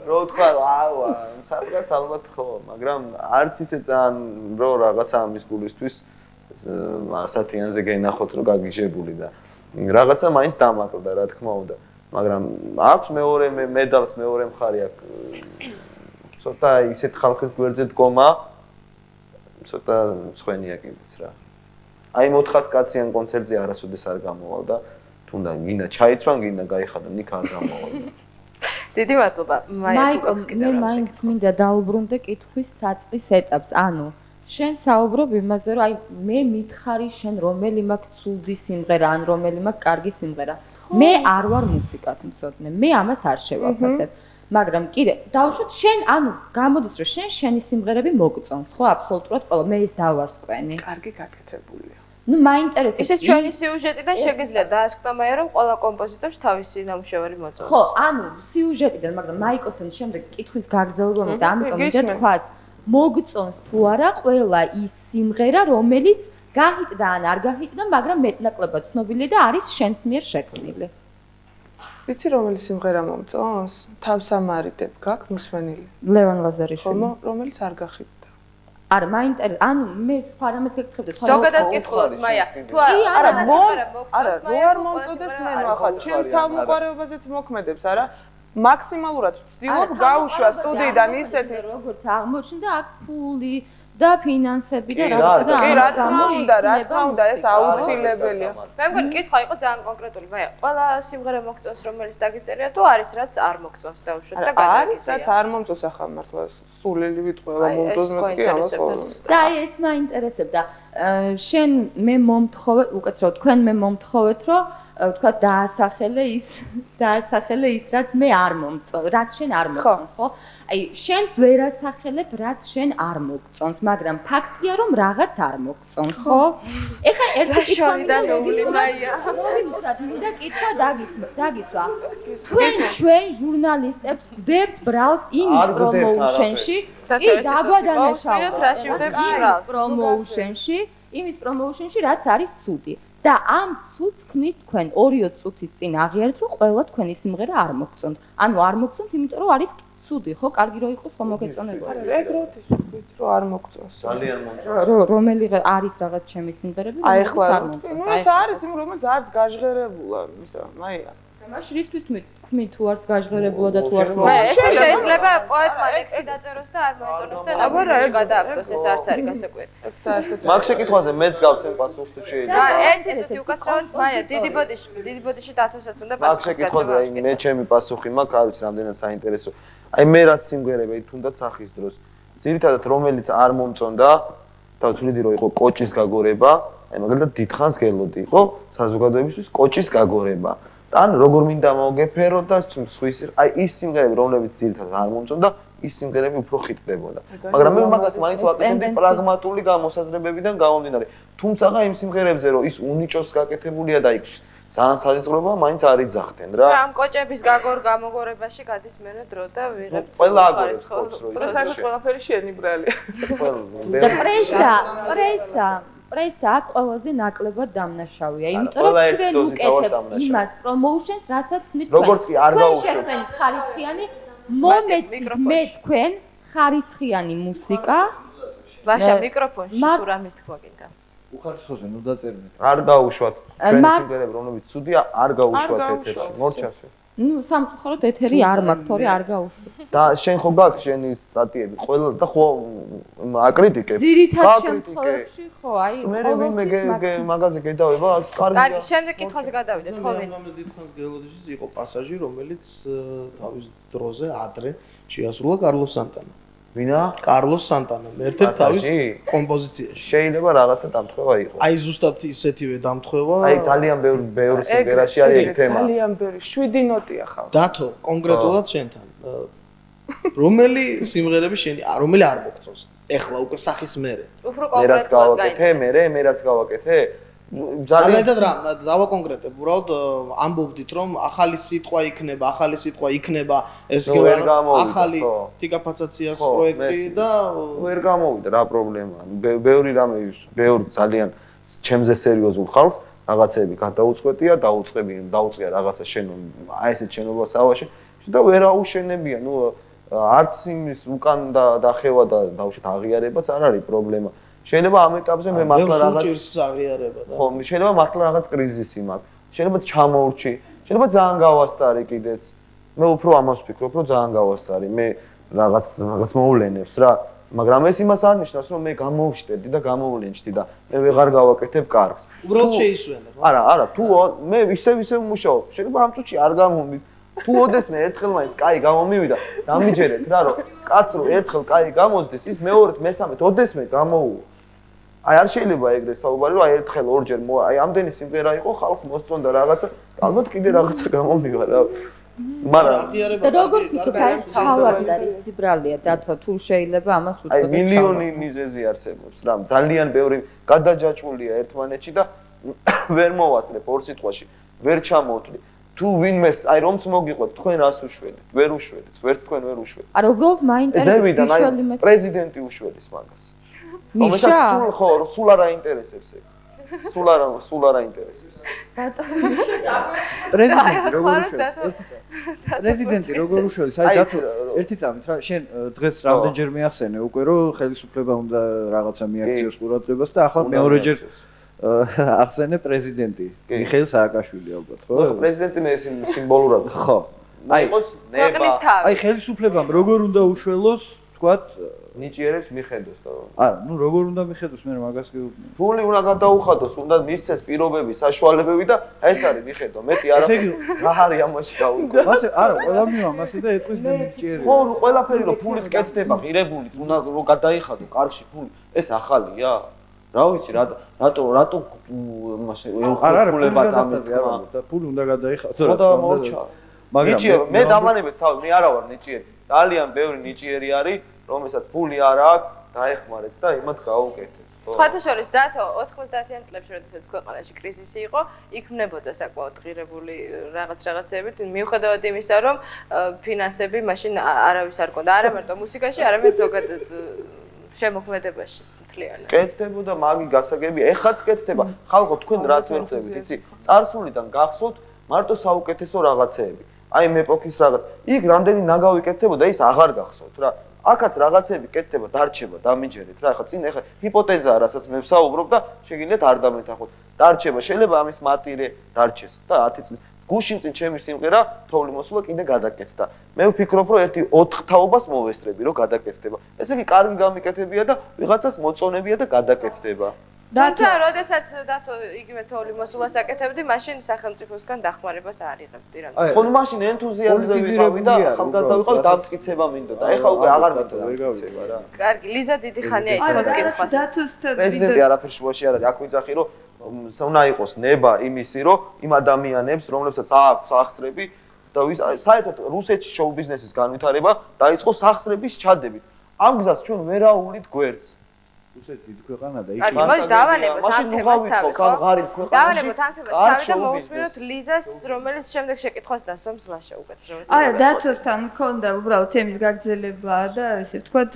რო თქვა რომ ავა სადღაც ალბათ ხო მაგრამ არც ისე ძალიან რო რაღაცა ამის გულისთვის ასათიანზე გენახოთ რომ გაგიჟებული და რაღაცა მაინც დამაკლდა რა თქმა უნდა მაგრამ აქვს მეორე მედალს მეორე მხარე აქვს ცოტა ისეთ ხალხის გვერდზე დგომა ცოტა სხვენია კიდეც რა აი 400 კაციან კონცერტზე არასოდეს არ გამოვალ და თუნდა გინდა ჩაიცვან გინდა გაიხადო ნიქ არ გამოვალ დიდი მადლობა მაიკო მე მაინც მინდა დაუბრუნდე კითხვის საწყის ეტაპს ანუ შენ საუბრობ იმაზე რომ აი მე მითხარი შენ რომელი მაქვს ცუდი სიმღერა ან რომელი მაქვს კარგი სიმღერა მე არ ვარ მუსიკათ მცოდნე მე ამას არ შევაფასებ მაგრამ კიდე დავუშვათ შენ ანუ გამოდის რომ შენ შენი სიმღერები მოგწონს ხო აბსოლუტურად ყველა მე ის დავასკვენი კარგი გაკეთებულია ნუ მაინტერესებს ისე ჩვენი სიუჟეტიდან შეგიძლია დაასკვნა რომ ყველა კომპოზიტორს თავისი ნამუშევარი მოწონს ხო ანუ სიუჟეტიდან მაგრამ მაიკოსთან შემდეგ კითხვის გაგრძელება და ამიტომ მინდა თქვას მოგწონს თუ არა ყველა ის სიმღერა რომელიც გაჰიტდა ან არ გაჰიტდა მაგრამ მეტნაკლებად ცნობილი და არის შენს მიერ შექმნილი ვიცი რომელი სიმღერა მომწონს თავსამარიდებ გაქვს მოსმენილი ლევან ლაზარიშვილი რომელიც არ გახიტდა არა მაინტერესებს ანუ მე სხვა რამეს გეკითხებდი სხვა ზოგადად კითხულობს მაია თუ არა რო არ მომწონდეს მე ახლა ჩემს თავმოყარეობაზეც მოქმედებს არა მაქსიმალურად ვცდილობ გაუშვა სტუდიიდან ისეთი როგორც აღმოჩნდა აქ ფული და ფინანსები და რა თქმა უნდა ეს აუცილებელია მე მგონი კითხვა იყო ძალიან კონკრეტული მაია ყველა სიმღერა მოგწონს რომელიც დაგიწერია თუ არის რაც არ მოგწონს დაუშვათ და გადაგიწია არის რაც არ მომწონს ახლა მართლა სულელი ვიტყვი რა მომწონს მეთქი ამას და აი ეს მაინტერესებდა შენ მე მომთხოვე უკაცრავ თქვენ მე მომთხოვეთ რომ თქვა დაასახელე ის რაც მე არ მომწონს რაც შენ არ მომწონს ხო აი შენც ვერ ასახელებ რაც შენ არ მოგწონს მაგრამ ფაქტია რომ რაღაც არ მოგწონს ხო ეხლა ერთი კითხვიდან ნული მაია მოვიცადე მინდა კითხვა დაგისვა ჩვენ ჟურნალისტებს ვდებთ ბრალს იმ პრომოუშენში კი დაგვადანაშაულოთ რაში ვდებთ ბრალს პრომოუშენში იმის პრომოუშენში რაც არის ცუდი და ამ ცუდს ქმნით თქვენ 2 წუთის წინ აღიარეთ რომ ყველა თქვენი სიმღერა არ მოგწონთ ანუ არ მოგწონთ იმიტომ რომ არის ცუდი ხო კარგი რო იყოს ხომ მოგეწონებოდა ეგ როდის რომ არ მოგწონს ძალიან მომწონს რომელი არის რაღაც ჩემი სიმღერები აი ახლა ნუ ეს არის იმ რომელიც არც გაჟღერებულა ისა მაია მაშ რისთვის თქვი თუ არც გაჟღერებულა და თუ არც ეს შეიძლება პოეტმა ლექსი დაწეროს და არ მოეწონოს და ნაბიჯი გადააკეთოს ეს არც არის გასაკვირი მაგ შეკითხვაზე მეც გავცემ პასუხს თუ შეიძლება ერთი წუთი უკაცრავად მაია დიდი ბოდიში დათოსაც უნდა პასუხს მაგ შეკითხვაზე მე ჩემი პასუხი მაქვს არ ვიცი რამდენად საინტერესო აი მე რაც სიმღერები თუნდაც სახის დროს ძირითადად რომელიც არ მომწონდა და ვთვლიდი რომ იყო კოჭის გაგორება აი მაგალითად დიდხანს გელოდი იყო საზოგადოებისთვის კოჭის გაგორება ან როგორ მინდა მოგეფერო და სხვის აი ის სიმღერები რომლებიც ძირითადად არ მომწონდა ის სიმღერები უფრო ხიტდებოდა მაგრამ მე მაგას მაინც ვაკეთებდი პრაგმატული გამოსაზრებებიდან გამომდინარე თუმცა იმ სიმღერებზე რომ ის უნიჭოს გაკეთებულია და იქ ძალიან საზღვრობა მაინც არ იძახდნენ რა ამ კოჭების გამოგორებაში გადის მერე დრო და ვიღებთ ყველა აგორებს კოჭს რო პრესაში ყველაფერი შენი ბრალია და პრესა აქ ყველაზე ნაკლებად დამნაშავეა, იმიტომ რომ ჩვენ უკეთებთ იმას პრომოუშენს, რასაც თქმით თქვენ. როგორც კი არ გაუშვებთ ხარისხიანი მომეცით მე თქვენ ხარისხიანი მუსიკა. ვაშა მიკროფონში თუ რამის თქვა გინდა. უხარისხოზე ნუ დაწერმეთ. არ გაუშვათ ჩვენი სიმღერები რომლებიც ცუდია, არ გაუშვათ ეთერში. მორჩასე. ნუ სამწუხაროდ ეთერი არ მაქვს, თორე არ გაუშვათ. და შენ ხო გაქვს შენი სტატიები, ყველა და ხო აკრიტიკებ. ძირითადად შემთხვევებში ხო, აი მე ვინმე მაგაზე გედავება, კარგია. კარგი, შემდეგ კითხვაზე გადავიდეთ, ხო ვინ? ამას დიდხანს გელოდიშის იყო პასაჟი, რომელიც თავის დროზე ადრე შეასრულა კარლოს სანტანა. ვინა? კარლოს სანტანა, ერთ-ერთ თავის კომპოზიციაში. შეიძლება რაღაცა დამთხევა იყოს. აი ზუსტად ისეთივე დამთხევა. აი ძალიან ბევრი სიმღერაში არის ეგ თემა. ძალიან ბევრი, 7 ნოტია ხალხი. დათო, კონკრეტულად შენთან. რომელი სიმღერები შენი, რომელი არ მოგწონს? ეხლა უკვე სახის მერე. უფრო კონკრეტულად გაიგე. მე რაც გავაკეთე, ძალიან რა დავაკონკრეტებ, უბრალოდ ამბობდით რომ ახალი სიტყვა იქნება, ეს ახალი თიკაფაცაციას პროექტი და ვერ გამოვიდა რა პრობლემაა. ბევრი რამე, ძალიან ჩემზე სერიოზულ ხალხს რაღაცები გადაუწყვეტია, დაუწყია რაღაცა აი ესეთ შენობას ავაში და ვერ აუშენებია. ნუ არც იმის უკან დახევა და დავუშვათ აღიარებაც არ არის პრობლემა. შეიძლება ამ ეტაპზე მე მართლა რაღაც სუჭირს აღიარება და ხო, შეიძლება მართლა რაღაც კრიზისი მაქვს. შეიძლება ჩამოურჩი, შეიძლება ძალიან გავასწარი კიდეც. მე უფრო ამას ვფიქრობ, რომ ძალიან გავასწარი. მე რაღაც მოვლენებს რა, მაგრამ ეს იმას არ ნიშნავს, რომ მე გამოვშტედი და გამოვლენჩდი და მე ვეღარ გავაკეთებ კარგს. უბრალოდ შეისვენებ. არა, თუ მე ისევ ვმუშაობ, შეიძლება ამ წუთში არ გამომდის. თუ ოდესმე ერთხელ მაინც კაი გამომივიდა, დამიჯერეთ რა, რომ კაც რო ერთხელ კაი გამოსდეს, ის მეორედ, მესამედ ოდესმე გამოუვა. აი არ შეიძლება ეგრე საუბარი, რომ აი ერთხელ ორჯერ აი ამდენი სიმღერა იყო, ხალხს მოსწონდა რაღაცა, ალბათ კიდე რაღაცა გამომივა რა. მაგრამ და როგორ ფიქრობ, ეს თავად არის სიბრალეა, დათო, თუ შეიძლება ამას უწოდოთ. აი მილიონი მიზეზი არსებობს რა, ძალიან ბევრი გადაჯაჭვულია ერთმანეთში და ვერ მოვასწრებ ორ სიტყვაში, ვერ ჩამოვთვლი. თუ ვინმეს, აი რომც მოგიყვეთ, თქვენ რას უშველეთ? ვერ უშველეთ, ვერც თქვენ ვერ უშველეთ. არა, უბრალოდ მაინტერესებს აი პრეზიდენტი უშველის მაგას. მიშა? სულ არ აინტერესებს ეგ. სულ არ აინტერესებს. პრეზიდენტი როგორ უშველის? აი დათო, ერთი წამით რა, შენ დღეს რამდენჯერ მიახსენე უკვე რომ ხელისუფლება უნდა რაღაცა მიაქციოს ყურადღებას და ახლა მეორეჯერ ახსენე პრეზიდენტი მიხეილ სააკაშვილი ალბათ ხო? ხო, პრეზიდენტი მე სიმბოლურად ხო. აი იყოს ნება. აი ხელისუფლებამ როგორ უნდა უშველოს, თქვათ, ნიჭიერებს მიხედოს და არა, ნუ როგორ უნდა მიხედოს, მე მაგას გეუბნები. ფული უნდა გადაუხადოს, უნდა მისცეს პირობები, საშუალებები და ეს არის მიხედო. მეტი არა. რა არის ამაში დაუკვირდა? მასე არა, ყველა მივა მასე და ეტყვის მე ნიჭიერი. ხო, ყველაფერი რომ ფულით კეთდება, ღირებულით, უნდა რომ გადაიხადო კარგში ფული. ეს ახალია? რა ვიცი, რატო მასე ეუხლება ამის და ფული უნდა გადაიხადო. ხო და მორჩა. მაგრამ მე დამანებეთ თავი, მე არა ვარ ნიჭიერი. ძალიან ბევრი ნიჭიერი არის, რომელსაც ფული არ აქვს, დაეხმარეთ და იმათ გაუკეთეთ. სხვათა შორის დათო 90-იან წლებში, როდესაც ქვეყანაში კრიზისი იყო, იქმნებოდა საკმაოდ ღირებული რაღაცეებით, მიუხედავად იმისა, რომ ფინანსები მაშინ არავის არ ჰქონდა, არა მარტო მუსიკაში, არამედ ზოგადად შემოქმედებაში მთლიანად. კეთდებოდა მაგი გასაგები, ეხაც კეთდება. ხალხო, თქვენ რას ვერ ხდებით, იცი? წარსულიდან გახსოვთ მარტო საუკეთესო რაღაცეები. აი მეპოქის რაღაც. იქ რამდენი ნაგავი კეთდებოდა, ის აღარ გახსოვთ რა. აქაც რაღაცები კეთდება, დარჩება, დამიჯერეთ რა. ეხლა ჰიპოთეზაა, რასაც მე ვსაუბრობ და შეგიძლიათ არ დამეთანხმოთ. დარჩება, შეიძლება ამის მატირე დარჩეს და 10 წლის გუშინ წინ ჩემი სიმღერა თოვლი მოსულა კიდე გადაკეთდა. მე ვფიქრობ, რომ ერთი 4 თაობას მოვესწრები, რომ გადაკეთდება. ესე იგი, კარგი გამიკეთებია და ვიღაცას მოწონებია და გადაკეთდება. თუმცა, როდესაც დათო იგივე თოვლი მოსულას აკეთებდი, მაშინ სახელმწიფოსგან დახმარებას არ იღებდი რა. ხო, მაშინ ენთუზიაზმზე ვიყავი და ახალგაზრდა ვიყავი, დამტკიცება მინდოდა. ეხლა უკვე აღარ მინდოდა დამტკიცება რა. კარგი, ლიზა დიდი ხანია ითხოვს კითხვას. პრეზიდენტი არაფერ შუაში არ არის, აქ ვიძახი, რომ უნდა იყოს ნება იმისი, რომ იმ ადამიანებს, რომლებსაც აქვს სახსრები და საერთოდ რუსეთში შოუ ბიზნესის განვითარება დაიწყო სახსრების ჩადებით. ამ გზას ჩვენ ვერ აუვლით გვერდს. რუსეთი დიდი ქვეყანა და იქ მოდი დავანებოთ ამ თემას თავი, ხო? დავანებოთ ამ თემას თავი და მოვუსმინოთ ლიზას, რომელიც შემდეგ შეკითხვას დასვამს ლაშა უკაცრავად. არა, დათოსთან მქონდა უბრალოდ თემის გაგრძელება და ესე ვთქვათ,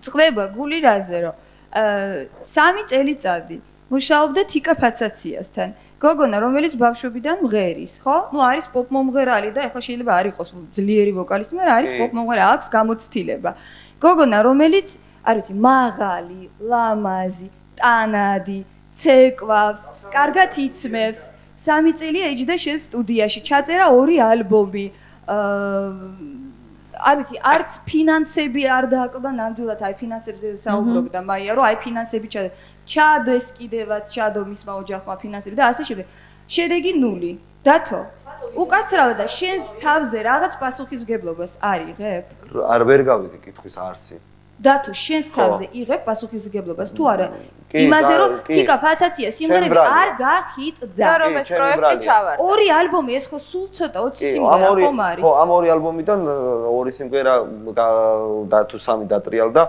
წყვება გული რაზე, რომ 3 წელიწადი მუშაობდა თიკა ფაცაციასთან. გოგონა, რომელიც ბავშვობიდან მღერის, ხო? ნუ არის პოპ მომღერალი და ეხლა შეიძლება არ იყოს ძლიერი ვოკალისტი, მაგრამ არის პოპ მომღერალი, აქვს გამოცდილება. გოგონა, რომელიც, არ ვიცი, მაღალი, ლამაზი, ტანადი, ცეკვავს, კარგად იცმევს. 3 წელი ეჯდა შენ სტუდიაში, ჩაწერა 2 ალბომი. არ ვიცი, არც ფინანსები არ დააკლდა ნამდვილად, აი ფინანსებზე საუბრობდა მაია, რომ აი ფინანსები ჩადეს კიდევაც, ჩადო მისმა ოჯახმა ფინანსები და ასე შემდეგ. შედეგი 0. დათო, უკაცრავად და შენს თავზე რაღაც პასუხისმგებლობას არ იღებ? არ ვერ გავიგე კითხვის არსი. დათო, შენს თავზე იღებ პასუხისმგებლობას თუ არა? იმაზე რომ თიკა ფაცაცია სიმღერები არ გახიტდა და რომ ეს პროექტი ჩავარდა. 2 ალბომი ეს ხო სულ ცოტა 20 სიმღერა ხომ არის? ხო, ამ 2 ალბომიდან 2 სიმღერა და თუ 3 დატრიალდა.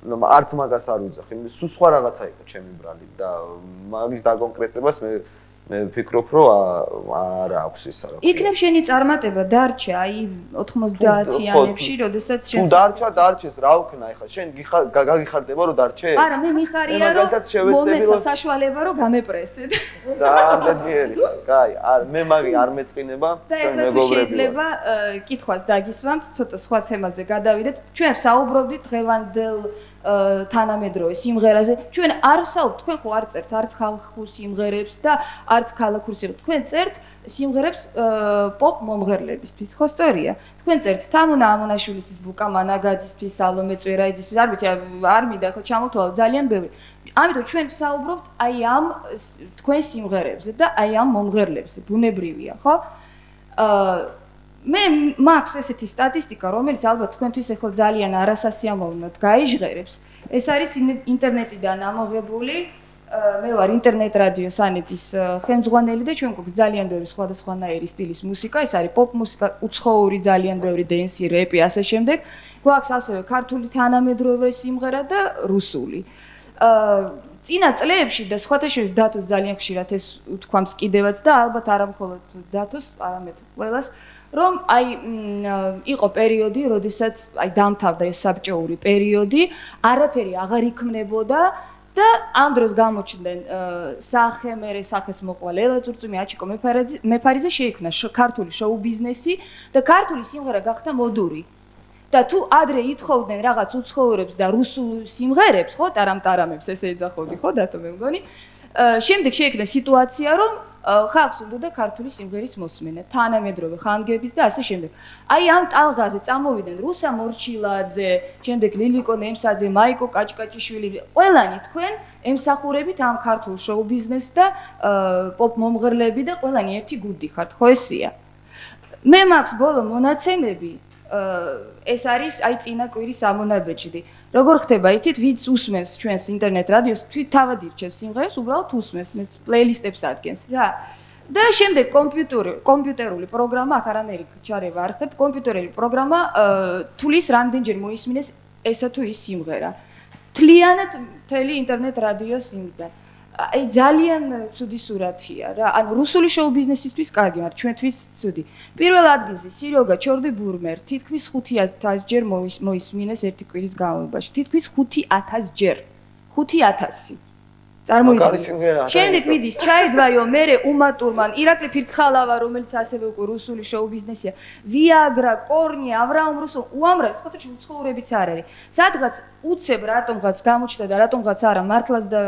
არც მაგას არ ვიძახი. სულ სხვა რაღაცა იყო ჩემი ბრალი და მაგის დაკონკრეტებას მე ვფიქრობ, რომ არ აქვს ის რა. იქნებ შენი წარმატება დარჩა აი 90-იანებში, როდესაც შენ თუ დარჩეს, რა ვქნა ახლა? შენ გაგიხარდება რომ დარჩე? არა, მე მიხარია რომ მომეცა საშუალება რომ გამეპრესეთ. ძალიან ბედნიერი ხარ. კაი, მე მაგი არ მეწყინება, ჩვენ მეგობრები. შეიძლება კითხვას დაგისვამთ, ცოტა სხვა თემაზე გადავიდეთ. ჩვენ საუბრობდით დღევანდელ თანამედროვე სიმღერაზე. ჩვენ არ ვსაუბრობთ, თქვენ ხო არ წერთ არც ხალხურ სიმღერებს და არც ქალაქურ სიმღერებს. თქვენ წერთ სიმღერებს პოპ მომღერლებისთვის, ხო სწორია? თქვენ წერთ თამუნა ამონაშვილისთვის, ბუკა მანაგაძისთვის, სალომე წვერაიძისთვის, არ ვიცი, არ მინდა ახლა ჩამოთვალო ძალიან ბევრი. ამიტომ ჩვენ ვსაუბრობთ აი ამ თქვენ სიმღერებზე და აი ამ მომღერლებზე, ბუნებრივია, ხო? მე მაქვს ესეთი სტატისტიკა, რომელიც ალბათ თქვენთვის ახლა ძალიან არასასიამოვნოდ გაიჟღერებს. ეს არის ინტერნეტიდან ამოღებული. მე ვარ ინტერნეტ რადიო სანეთის ხელმძღვანელი და ჩვენ გვაქვს ძალიან ბევრი სხვადასხვანაირი სტილის მუსიკა. ეს არის პოპ მუსიკა, უცხოური, ძალიან ბევრი დენსი, რეპი, ასე შემდეგ. გვაქვს ასევე ქართული თანამედროვე სიმღერა და რუსული. წინა წლებში და სხვათა შორის დათოს ძალიან ხშირად ეს უთქვამს კიდევაც და ალბათ არა მხოლოდ დათოს, არამედ ყველას. რომ აი იყო პერიოდი, როდესაც აი დამთავრდა ეს საბჭოური პერიოდი, არაფერი აღარ იქმნებოდა და ამ დროს გამოჩნდნენ სახემერე, სახეს მოყვა ლელა წურწუმი, აჩიკო მეფარიძე შეიქმნა ქართული შოუ ბიზნესი და ქართული სიმღერა გახდა მოდური. და თუ ადრე ითხოვდნენ რაღაც უცხოურებს და რუსულ სიმღერებს, ხო, ტარამტარამებს ესე ეძახოდი, ხო, დათო მე მგონი. შემდეგ შეიქმნა სიტუაცია, რომ ხალხს უნდა ქართული სიმღერის მოსმენა, თანამედროვე ხანგების და ასე შემდეგ. აი ამ ტალღაზე წამოვიდნენ რუსა მორჩილაძე, შემდეგ ლილიკო ნემსაძე, მაიკო კაჭკაჭიშვილი, ყველანი თქვენ ემსახურებით ამ ქართულ შოუ ბიზნესს და პოპ მომღერლები და ყველანი ერთი გუნდი ხართ, ხო ესია? მე მაქვს ბოლო მონაცემები, ეს არის აი წინა კვირის ამონაბეჭდი. როგორ ხდება, იცით, ვინც usmens ჩვენს ინტერნეტ რადიოს, თვით თავად ირჩევს სიმღერას, უბრალოდ usmens, მე პლეილისტებს ადგენს რა. და შემდეგ კომპიუტერული პროგრამა, აქ არანაირი ჩარევა არ ხდება, კომპიუტერული პროგრამა თulis რამდენჯერ მოისმინეს ესა თუ ის სიმღერა. თლიანად მთელი ინტერნეტ რადიოს იმიდან. აი ძალიან ცუდი სურათია რა. ანუ რუსული შოუ ბიზნესისთვის კარგი, მაგრამ ჩვენთვის ცუდი. პირველ ადგილზე სიროგა ჩორდი ბურმერ თითქმის 5000 ჯერ მოისმინეს ერთი კვირის განმავლობაში. თითქმის 5000 ჯერ. 5000. წარმოიდგინეთ. შემდეგ მიდის ჩაიდვაიო მერე უმატურმან ირაკლი ფირცხალავა, რომელიც ასევე უკვე რუსული შოუ ბიზნესია. ვიაგრა, კორნი, ავრაამ რუსო, უამრავი, ხოთი უცხოურებიც არ არის. სადღაც უცებ რატომღაც გამოჩნდა და რატომღაც არა, მართლაც და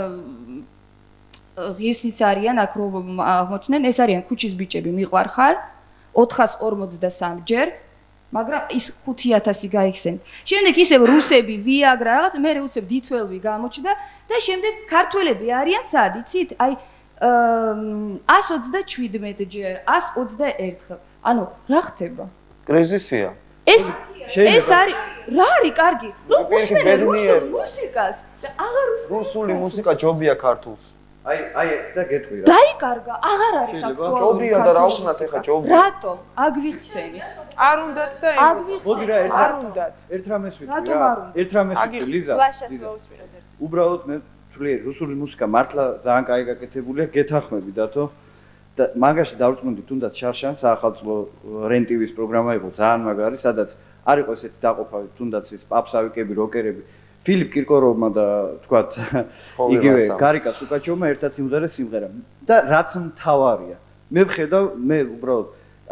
ღირსიც არიან აქ რომ აღმოჩნდნენ, ეს არიან ქუჩის ბიჭები მიყვარხარ 453 ჯერ, მაგრამ ის 5000 გაიხსენეთ. შემდეგ ისევ რუსები, ვიაგრა, რაღაც, მე უცებ D12 გამოჩნდა და შემდეგ ქართველები არიან სად, იცით? აი 127 ჯერ, 121 ხელ. ანუ რა ხდება? კრიზისია. ეს არის რა არის კარგი? რომ უსმენენ რუსულ მუსიკას და აღარ უსმენენ რუსული მუსიკა ჯობია ქართულს. აი და გეტყვი რა. დაიკარგა, აღარ არის აქტუალური. ჯობია და რა უხნათ ეხა ჯობია. რატომ? აგვიხსენით. არ უნდათ და მოდი რა არ უნდათ. ერთ რამეს ვიტყვი რა. ერთ რამეს ვიტყვი ლიზა. უბრალოდ მე თვლიერი რუსული მუსიკა მართლა ძალიან კაი გაკეთებულია, გეთახმები დათო. და მაგაში დავწმუნდი თუნდაც შარშან საახალწლო რენტივის პროგრამა იყო ძალიან მაგარი, სადაც არ იყო ესეთი დაყოფა თუნდაც ის პაპსავიკები, როკერები. ფილიპ კირკოროვმა და თქვათ იგივე გარიკა სუკაჩოვმა ერთად იმღერეს სიმღერა და რაც მთავარია მე ვხედავ მე უბრალოდ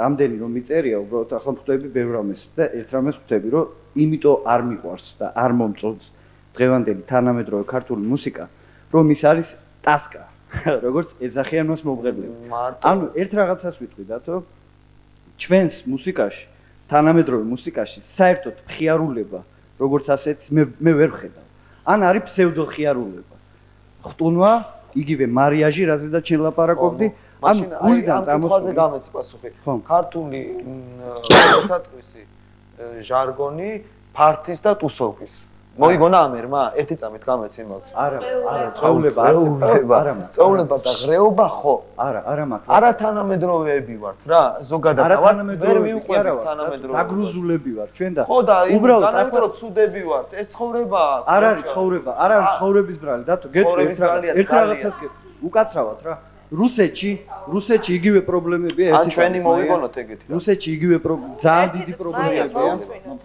ამდენი რომ მიწერია უბრალოდ ახლა ხვდები ბევრ რამეს და ერთ რამეს ხვდები რომ იმიტომ არ მიყვარს და არ მომწონს დღევანდელი თანამედროვე ქართული მუსიკა რომ ის არის ტასკა როგორც ეძახიან მას მომღერლები ანუ ერთ რაღაცას ვიტყვიდათო ჩვენს მუსიკაში თანამედროვე მუსიკაში საერთოდ ხიარულება როგორც ასეთ მე ვერ ვხედავ. ან არის ფსევდოხიარულება. ხტუნვა, იგივე მარიაჟი, რაზედაც შელაპარაკობდი, ანუ გულიდან წამოსული გამეცი პასუხი. ქართული მოსატყვისი ჟარგონი ფართის და ტუსოვკის. მოიგონა ამერმა ერთი წამით გამეცი მაქვს. არა, წეულება არსებობს, არა მაქვს. წეულება და ღრეობა ხო? არა მაქვს. არა თანამედროვეები ვართ რა, ზოგადად ვერ მივყვებით თანამედროვეებს. დაგრუზულები ვართ ჩვენ და ხო და უბრალოდ ცუდები ვართ. ეს ცხოვრებაა. არ არის ცხოვრება, არ არის ცხოვრების ბრალი, დათო, გეტყვი ერთ რაღაცას უკაცრავად რა. რუსეთში იგივე პრობლემებია ერთი. ან ჩვენი მოვიგონოთ ეგეთი. რუსეთში იგივე ძალიან დიდი პრობლემებია.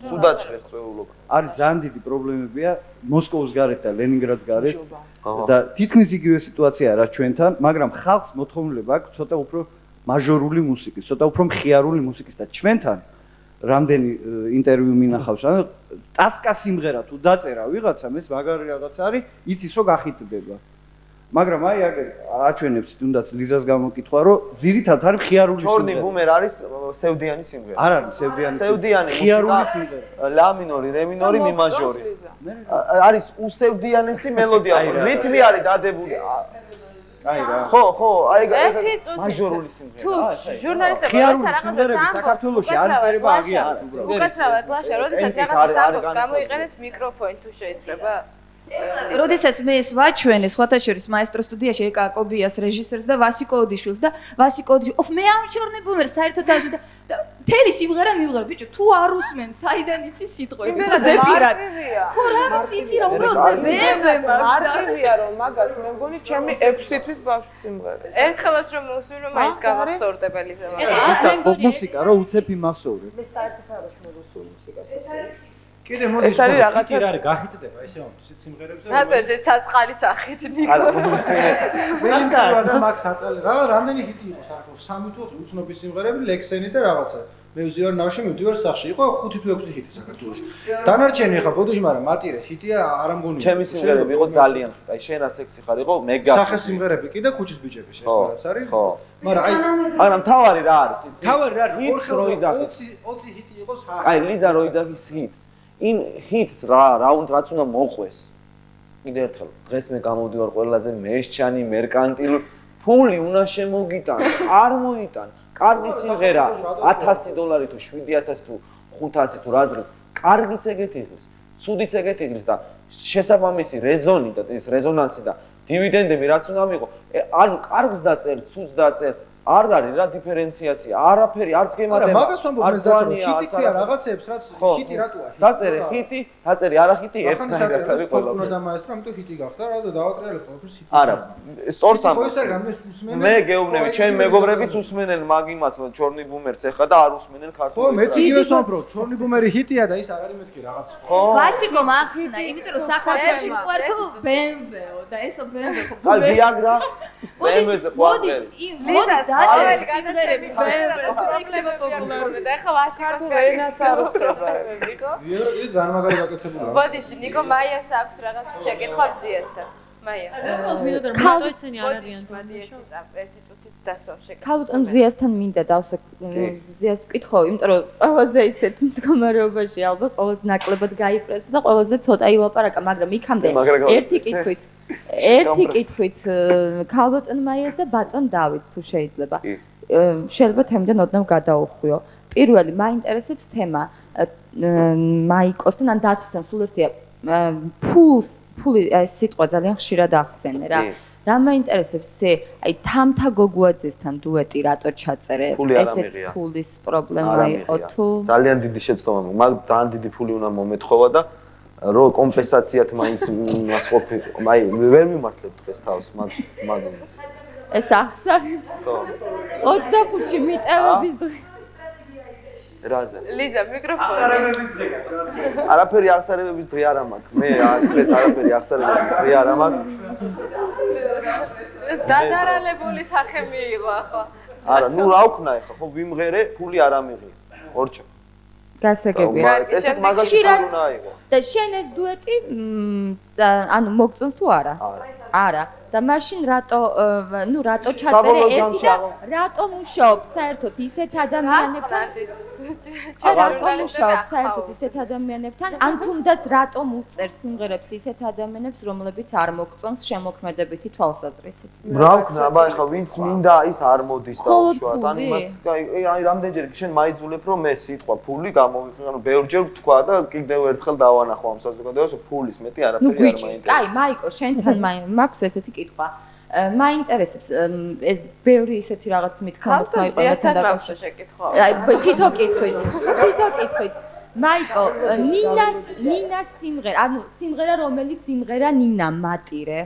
ცუდად ჭრეს წეულობა. არის ძალიან დიდი პრობლემებია მოსკოვის გარეთ და ლენინგრადის გარეთ და თითქმის იგივე სიტუაციაა რა ჩვენთან, მაგრამ ხალხს მოთხოვნილება აქვს ცოტა უფრო მაჟორული მუსიკის, ცოტა უფრო მხიარული მუსიკის და ჩვენთან რამდენი ინტერვიუ მინახავს, ანუ ტასკა სიმღერა თუ დაწერა ვიღაცამ, ეს მაგარი რაღაც არის, იცის რომ გახიტდება. მაგრამ აი აგერ აჩვენებს თუნდაც ლიზას გამოკითხვა, რომ ძირითადად არის მხიარული სიმღერა. ჩორნი ბუმერ არის სევდიანი სიმღერა. არ არის სევდიანი. სევდიანი მხიარული სიმღერა. ლა მინორი, რე მინორი, մի მაჟორი. არის უსევდიანესი მელოდია, რითმი არის დადებული. აი რა. ხო, აი მაჟორული სიმღერა. თუ ჟურნალისტები რაღაცას საქართველოში არ წერება აღიარეთ უბრალოდ. უკაცრავად ლაშა, როდესაც რაღაცას ამბობ, გამოიყენეთ მიკროფონი თუ შეიძლება. როდესაც მე ეს ვაჩვენე სხვათა შორის მაესტრო სტუდიაში ეკა კობიას რეჟისორს და ვასიკო ოდიშვილს და ვასიკო ოდიშვილი მე ამ ჩორნი ბუმერს საერთოდ არ და თერი სიმღერა მივღარ ბიჭო თუ არ უსმენ საიდან იცის სიტყვები ხო ზეპირად ხო რა იცი რა უბრალოდ მე მარტივია რომ მაგას მე მგონი ჩემი 6 თვის ბავშვი სიმღერა ერთხელაც რომ მოსვინო მაინც გამახსოვრდებელი ზემო მუსიკა რო უცებ იმახსოვრე მე საერთოდ არ უსმენ რუსულ მუსიკას ესე კიდე მოდის რა არის გახიტდება ესე სიმღერებზე რატო ესე ცაცხალი სახით ნიკო არა მე და მაგ საწალი რამდენი ჰიტი იყო საქართველოს 3 თუ 4 უცნობი სიმღერები ლექსენი და რაღაცა მე ვზივარ ნავში მივდივარ სახში იყო 5 თუ 6 ჰიტი საქართველოში დანარჩენი ხა ბოდიში მაგრამ მატირე ჰიტია არ ამგონია ჩემი სიმღერები იყო ძალიან აი შენ ასექსი ხარ იყო მეგა სახე სიმღერები კიდე ქუჩის ბიჭების ეს რაც არის ხო მაგრამ მთავარი რა არის მთავარი რა არის 20 ჰიტი იყო აი ლიზა როიძახის ჰიტს იმ ჰიტს რაც უნდა მოყვეს კიდე ერთხელ დღეს მე გამოვდივარ ყველაზე მესჩანი მერკანტილ ფული უნდა შემოგიტან არ მოიტან კარგი სიმღერა $1000 თუ $7000 თუ $500 თუ რა დღეს კარგიც ეგეთი ის ცუდიც ეგეთი ის და შესაბამისი რეზონი და ეს რეზონანსი და დივიდენდები რაც უნდა მიყო ანუ კარგს დაწერ ცუდს დაწერ არ არის რა დიფერენციაცია არაფერი არც გემატება მაგას ვამბობ მე ზათო ჰიტია რაღაცებს რაც ჰიტი რატოა დაწერე ჰიტი დაწერე არა ჰიტი ერთნაირად არის ყველა უნდა დამაესწრო ამიტომ ჰიტი გახდა რა და დავაკრიალე ყველაფერს ჰიტი არა სწორს ამბობს მე გეუბნები ჩემი მეგობრებიც უსმენენ მაგ იმას ჩორნი ბუმერს ეხლა და არ უსმენენ ქართულ ხო მეც იგივეს ვამბობ ჩორნი ბუმერი ჰიტია და ის არ არის მეთქი რაღაც ხო კლასიკო მახსნა იმიტომ რომ საქართველოში მყარქო BMW-ო და ესო BMW ხო აი ვიაგრა BMW-ზე ყვარდე ლიზა ძალიან განაცხადები პრობლემა პოპულარულია და ახლა ვასიკოს ენას არ უხდება ნიკო ვიაგრა ძალიან მაგარი გაკეთებულია ბოდიში ნიკო მაიას აქვს რაღაც შეკითხვა ბზიასთან მაია ქალ ისინი არ არიან ერთი წუთით დასვამ შეკითხვა ქალ ბზიასთან მინდა ბზიას ვკითხო იმიტომ რომ ყველაზე ისეთ მდგომარეობაში ალბათ ყველაზე ნაკლებად გაიპრესა და ყველაზე ცოტა ილაპარაკა მაგრამ იქამდე ერთი კითხვით ქალბატონ მაიას და ბატონ დავითს თუ შეიძლება შეიძლება თემიდან ოდნავ გადაუხვიო პირველი მაინტერესებს თემა მაიკოსთან ან დათვისთან სულ ერთია ფული სიტყვა ძალიან ხშირად ახსენე რა რა მაინტერესებს ესე აი თამთა გოგუაძესთან დუეტი რატო ჩაწერე ესეც ფულის პრობლემა იყო თუ ძალიან დიდი შეცდომა მაგ ძალიან დიდი ფული უნდა მომეთხოვა და რო კომპენსაციათ მაინც მას ყოფი აი ვერ მიმართებ დღეს თავს მაგ ეს ახსარი 25-ში მიტევების დღე რაზე? ლიზა, მიკროფონი. არაფერი აღსარებების დღე არ მაქვს. მე დღეს არაფერი აღსარებების დღე არ მაქვს. დაზარალებული სახე მიიღო ახლა. არა, ნუ რა ვქნა ახლა, ხო ვიმღერე, ფული არ ამიღია. ორჩა. გასაგებია. ესეთ მაგაში ფული უნდა აიღო. და შენ ეს დუეტი ანუ მოგწონს თუ არა? არა. და მაშინ რატო ჩაწერე ერთი და რატო მუშაობ საერთოდ ისეთ ადამიანებთან? რატო მუშაობ საერთოდ ისეთ ადამიანებთან? ან თუნდაც რატო უწერს სიმღერებს ისეთ ადამიანებს, რომლებიც არ მოგწონს შემოქმედებითი თვალსაზრისით? რა ვქნა, აბა ეხლა ვინც მინდა ის არ მოდის და უშუალოდ. ან იმას აი რამდენჯერ შენ მაიძულებ რომ მე სიტყვა ფული გამოვიხარ, ანუ ბევრჯერ ვთქვა და კიდევ ერთხელ დავანახო ამ საზოგადოებას, ფულის მეტი არაფერი არ მაინტერესებს. აი, მაიკო, შენთან მაქვს ესეთი კითხვა. მაინტერესებს ეს ბევრი ისეთი რაღაც მithქამოთქმა იყო მეთქმა დაკავშირებით. აი, თითო კითხვით. მაიკო, ნინას სიმღერა, ანუ სიმღერა რომელიც სიმღერა ნინა მატირე.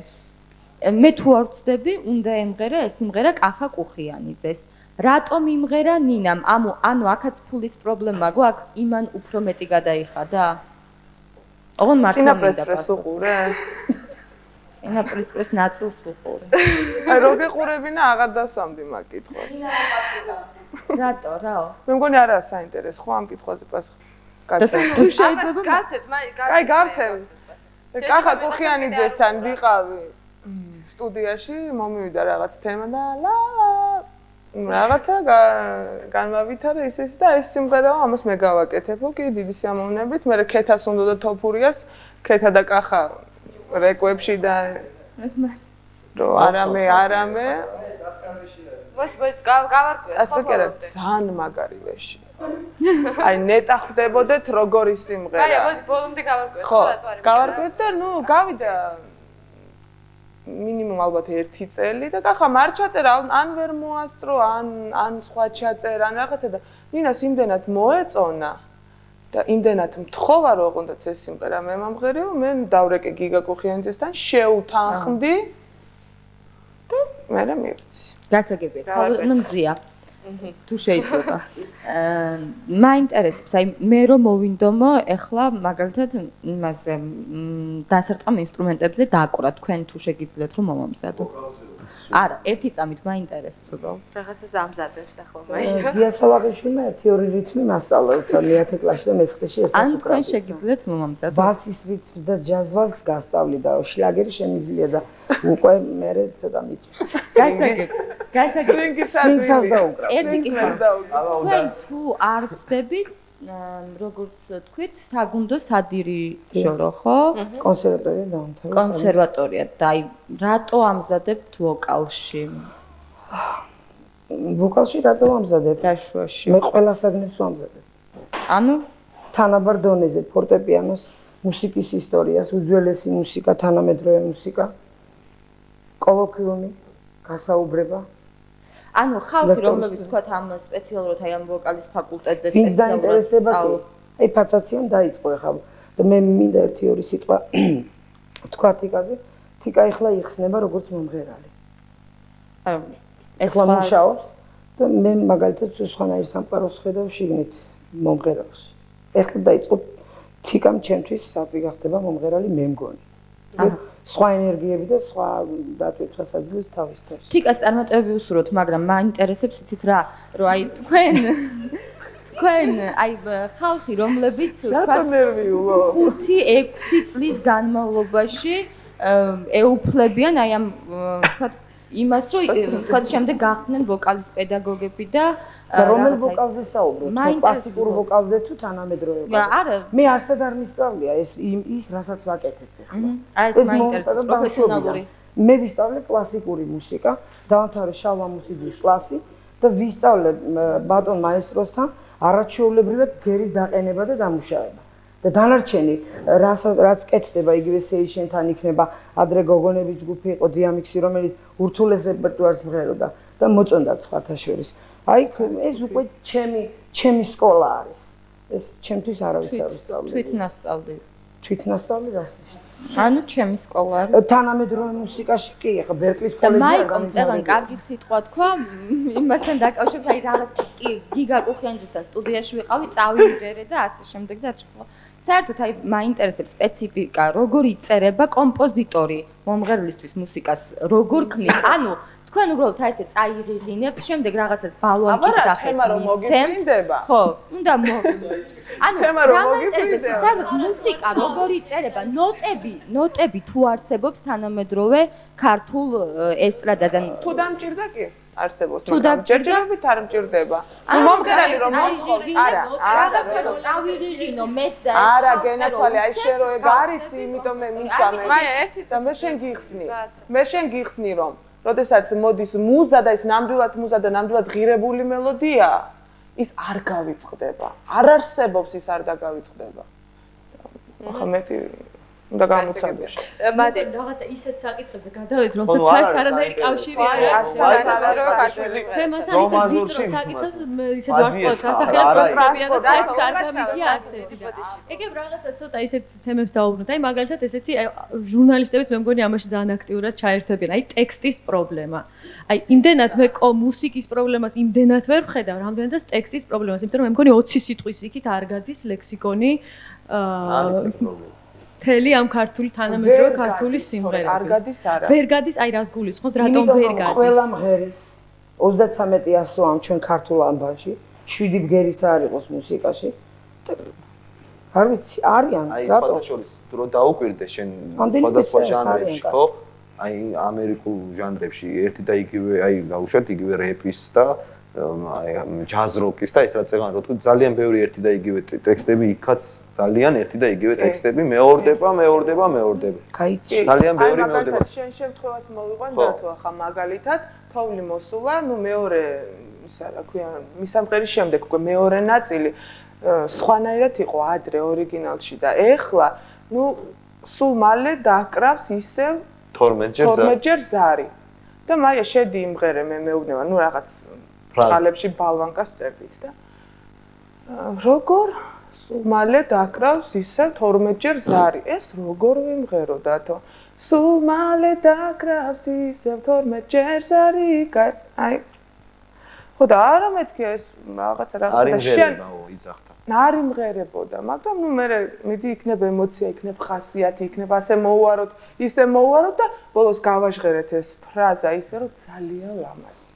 მე თუ არ ვწდები, უნდა ემღერა ეს სიმღერა კახა კუხიანიძეს. რატომ იმღერა ნინამ? ანუ აქაც ფულის პრობლემა გვაქვს, იმან უფრო მეტი გადაიხადა? ოღონ მართლა წინაპრესპრეს უყურე? წინაპრესპრეს ნაწილს უყურე. აი რო გეყურებინა აღარ დასვამდი მაგ კითხვას. რატო, რაო? მე მგონი არა საინტერესო, ხო ამ კითხვაზე პასუხი. თუ შეიძლება გაცეთ, აი გავთემ. კახა კუხიანიძესთან ვიყავი სტუდიაში, მომივიდა რაღაც თემა და რაღაცა განვავითარე ის და ეს სიმღერაა, ამას მე გავაკეთებო კი დიდი სიამოვნებით. მე ქეთას უნდა და თოფურიას, ქეთა და კახა რეკვებში და რო არამე მოიც გავარკვიე ასე კი არა ძალიან მაგარი ვეში აი ნეტა ხდებოდეთ როგორი სიმღერა აი მოიც ბოლომდე გავარკვიე ხო გავარკვიე და ნუ გავიდა მინიმუმ ალბათ 1 წელი და კახა არ ჩაწერა ან ვერ მოასწრო ან სხვა ჩაწერა ან რაღაცა და ნინას იმდენად მოეწონა და იმდენად მთხოვა რომ ოღონდაც ეს სიმღერა მე მომღერიო მე დავრეკე გიგა კუხიანიძესთან შეუთანხმდი და მე მივიცი გასაგებია ნუ მზია თუ შეიძლება მაინტერესებს აი მე რომ მოვინდომო ეხლა მაგალითად იმაზე დასარტყამ ინსტრუმენტებზე დაკვრა თქვენ თუ შეგიძლიათ რომ მომამზადოთ არა ერთი წამით მაინტერესებს უბრალოდ რაღაცა ამზადებს ახლა მაინტერესებს გიასალაღიშვილმა 1-2 რითმი მასწავლა უცა მე-10 კლასში და მე-9-ში ერთად ან თქვენ შეგიძლიათ მომამზადოთ ბასის რითმს და ჯაზვალს გასწავლი და შლაგერი შემიძლია და უკვე მე ცოტა მიჭირს გასაგებია სინგსაც დაუკრა ერთი კითხვა თქვენ თუ არ ვწდებით როგორც თქვით საგუნდო სადირიჟორო ხო კონსერვატორია დაამთავრე კონსერვატორია და აი რატო ამზადებთ ვოკალში ვოკალში რატო ამზადებ გაშუაში მე ყველა საგნებს ვამზადებ ანუ თანაბარ დონეზე ფორტეპიანოს მუსიკის ისტორიას უძველესი მუსიკა თანამედროვე მუსიკა კოლოკვიუმი გასაუბრება ანუ ხალხი რომლებიც თქვათ ამ სპეციალურად აი ამ ვოკალის ფაკულტეტზე სპეციალურად დაინტერესდება აი ფაცაციამ დაიწყო ახლა და მე მინდა 1-2 სიტყვა თქვა თიკაზე თიკა ახლა იხსნება როგორც მომღერალი ახლა მუშაობს და მე მაგალითად სხვანაირ სამყაროს ხედავ შიგნით მომღერალს ახლა დაიწყო თიკამ ჩემთვის საწი გახდება მომღერალი მე მგონი სხვა ენერგიები და სხვა დატვირთვა საძლევს თავის თავს. თიკას წარმატებები უსურვოთ, მაგრამ მაინტერესებს იცით რა, რომ აი თქვენ აი ხალხი რომლებიც თქვა 5-6 წლის განმავლობაში ეუფლებიან აი ამ თქვა იმას რომ თქვა შემდეგ გახდნენ ვოკალის პედაგოგები და რომელ ვოკალზე საუბრობ? კლასიკურ ვოკალზე თუ თანამედროვე ვოკალზე? არა, მე არსად არ მისწავლია ის რასაც ვაკეთებ ახლა. ეს მაინტერესებს პროფესიონალური. მე ვისწავლე კლასიკური მუსიკა, დავამთავრე შალვა მუსიკის კლასი და ვისწავლე ბატონ მაესტროსთან არაჩვეულებრივად გერის დაყენება და დამუშავება. და დანარჩენი რაც კეთდება იგივე სეიშენთან იქნება ადრე გოგონები ჯგუფი იყო დიამიქსი რომელიც ურთულეს რეპერტუარს მღეროდა და მოწონდა სხვათა შორის. აი ეს უკვე ჩემი სკოლა არის. ეს ჩემთვის არავის არ უსწავლია. თვითნასწავლი. თვითნასწავლი რას ნიშნავს? ანუ ჩემი სკოლა არის. თანამედროვე მუსიკაში კი, ახლა ბერკლის კოლეჯი და მაიკომ წეგან კარგი სიტყვა თქვა, იმასთან დაკავშირებით, აი რაღაც კი გიგა კუხიანძისა სტუდიაში ვიყავი, წავიმღერე და ასე შემდეგ და ასე ხო. საერთოდ აი მაინტერესებს სპეციფიკა, როგორ იწერება კომპოზიტორი მომღერლისთვის მუსიკას, როგორ ქმნის. ანუ თქვენ უბრალოდ აი ესე წაიღიღინებთ, შემდეგ რაღაცას ბალონკის სახით მისცემთ. ხო, უნდა ანუ საერთოდ მუსიკა როგორ იწერება, ნოტები თუ არსებობს თანამედროვე ქართულ ესტრადაზე. თუ დამჭირდა კი არსებობს, მაგრამ ჯერჯერობით არ მჭირდება. მომღერალი რომ მომხობს, არა, წავიღიღინო მეც და არა, გენაცვალე, აი შენ რო ეგ არიცი, იმიტომ მე მისამე. და მე შენ გიხსნი რომ როდესაც მოდის მუზა და ის ნამდვილად მუზა და ნამდვილად ღირებული მელოდია, ის არ გავიწყდება. არ არსებობს ის არ დაგავიწყდება. ახლა მეტი უნდა გამოცადე. მადი რაღაცა ისეთ საკითხებზე გადავედი, რომელსაც საერთოდ არანაირი კავშირი არ აქვს. თემასთან ისეთ ვიწრო საკითხებს ისეთ ვარსკვლავს გასახელებ პროგრამებია და საერთოდ არ გამიგია ასეთი. ეგებ რაღაცა ცოტა ისეთ თემებს დავუბრუნდეთ. აი მაგალითად ესეთი ჟურნალისტებიც მე მგონი ამაში ძალიან აქტიურად ჩაერთვებიან. აი ტექსტის პრობლემა. აი იმდენად მე მუსიკის პრობლემას იმდენად ვერ ვხედავ, რამდენადაც ტექსტის პრობლემას, იმიტომ რომ მე მგონი 20 სიტყვის იქით არ გადის ლექსიკონი თელი ამ ქართული თანამედროვე ქართული სიმღერების. არ გადის არა. ვერ გადის, აი რას გულისხმობთ, რატომ ვერ გადის? ყველა მღერის 33% ამ ჩვენ ქართულ ამბაში, 7 ბგერიც არ იყოს მუსიკაში. არ ვიცი, არიან, რატო? აი სხვათა შორის რო დაუკვირდე შენ სხვადასხვა ჟანრებში, ხო? აი ამერიკულ ჟანრებში ერთი და იგივე, აი გავუშვათ იგივე რეპის და აი ჯაზ როკის და ეს რაც ეგან რო თუ ძალიან ბევრი ერთი და იგივე ტექსტები იქაც ძალიან ერთი და იგივე ტექსტები მეორდება. გაიცი. ძალიან ბევრი მეორდება. შენ შემთხვევას მოვიყვან დათო ახლა მაგალითად თოვლი მოსულა, ნუ მეორე ისა რა ქვია, მისამღერის შემდეგ უკვე მეორე ნაწილი სხვანაირად იყო ადრე ორიგინალში და ეხლა ნუ სულ მალე დაკრავს ისევ 12 ჯერ ზარი. და მაია შედი იმღერე მე მეუბნება, ნუ რაღაც ხალებში ბალვანკას წერდით და როგორ სულ მალე დაკრავს ისევ 12 ჯერ ზარი. ეს როგორ ვიმღერო დათო? სულ მალე დაკრავს ისევ 12 ჯერ ზარი. აი ხო და არა მეთქი ეს რაღაცა და შენ არ იმღერებოდა, მაგრამ ნუ მე მიდი იქნებ ემოცია, იქნებ ხასიათი, იქნებ ასე მოვუაროთ, ისე მოვუაროთ და ბოლოს გავაჟღერეთ ეს ფრაზა ისე რომ ძალიან ლამაზია.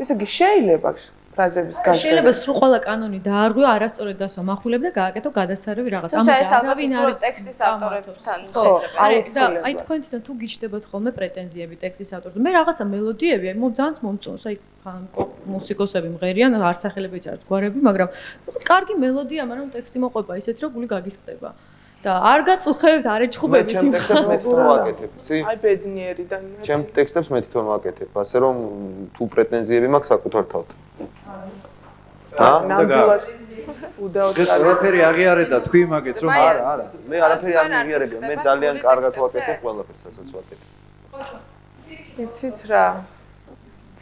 ესე იგი შეიძლება ფრაზების გაჟღერება. შეიძლება სრულყოლა კანონი დაარღვიო, არასწორად დასვა מחულებ და გააკეთო გადასარევი რაღაც. თუმცა ეს ალბათ ტექსტის ავტორებთან შეიძლება. აი თქვენ თვითონ თუ გიჩნდებათ ხოლმე პრეტენზიები ტექსტის ავტორებთან, მე რაღაცა მელოდიები, აი ძალიან მომწონს, აი მუსიკოსები მღერიან, არც სახელებიც არც გვარები, მაგრამ რაღაც კარგი მელოდია, მაგრამ ტექსტი მოყვება ისეთ რომ გული გაგისყდება. და არ გაწუხებთ, არ ეჩხუბებით. მე ჩემ ტექსტებს მე თვითონ ვაკეთებ, იცი? აი ბედნიერი და ჩემ ტექსტებს მე თვითონ ვაკეთებ, ასე რომ თუ პრეტენზიები მაქვს საკუთარ თავთან. ნამდვილად უდაოდ ეს ყველაფერი აღიარე და თქვი მაგეც რომ არა, მე არაფერი არ მიგიარებ, მე ძალიან კარგად ვაკეთებ ყველაფერს, ასაც ვაკეთებ. იცით რა?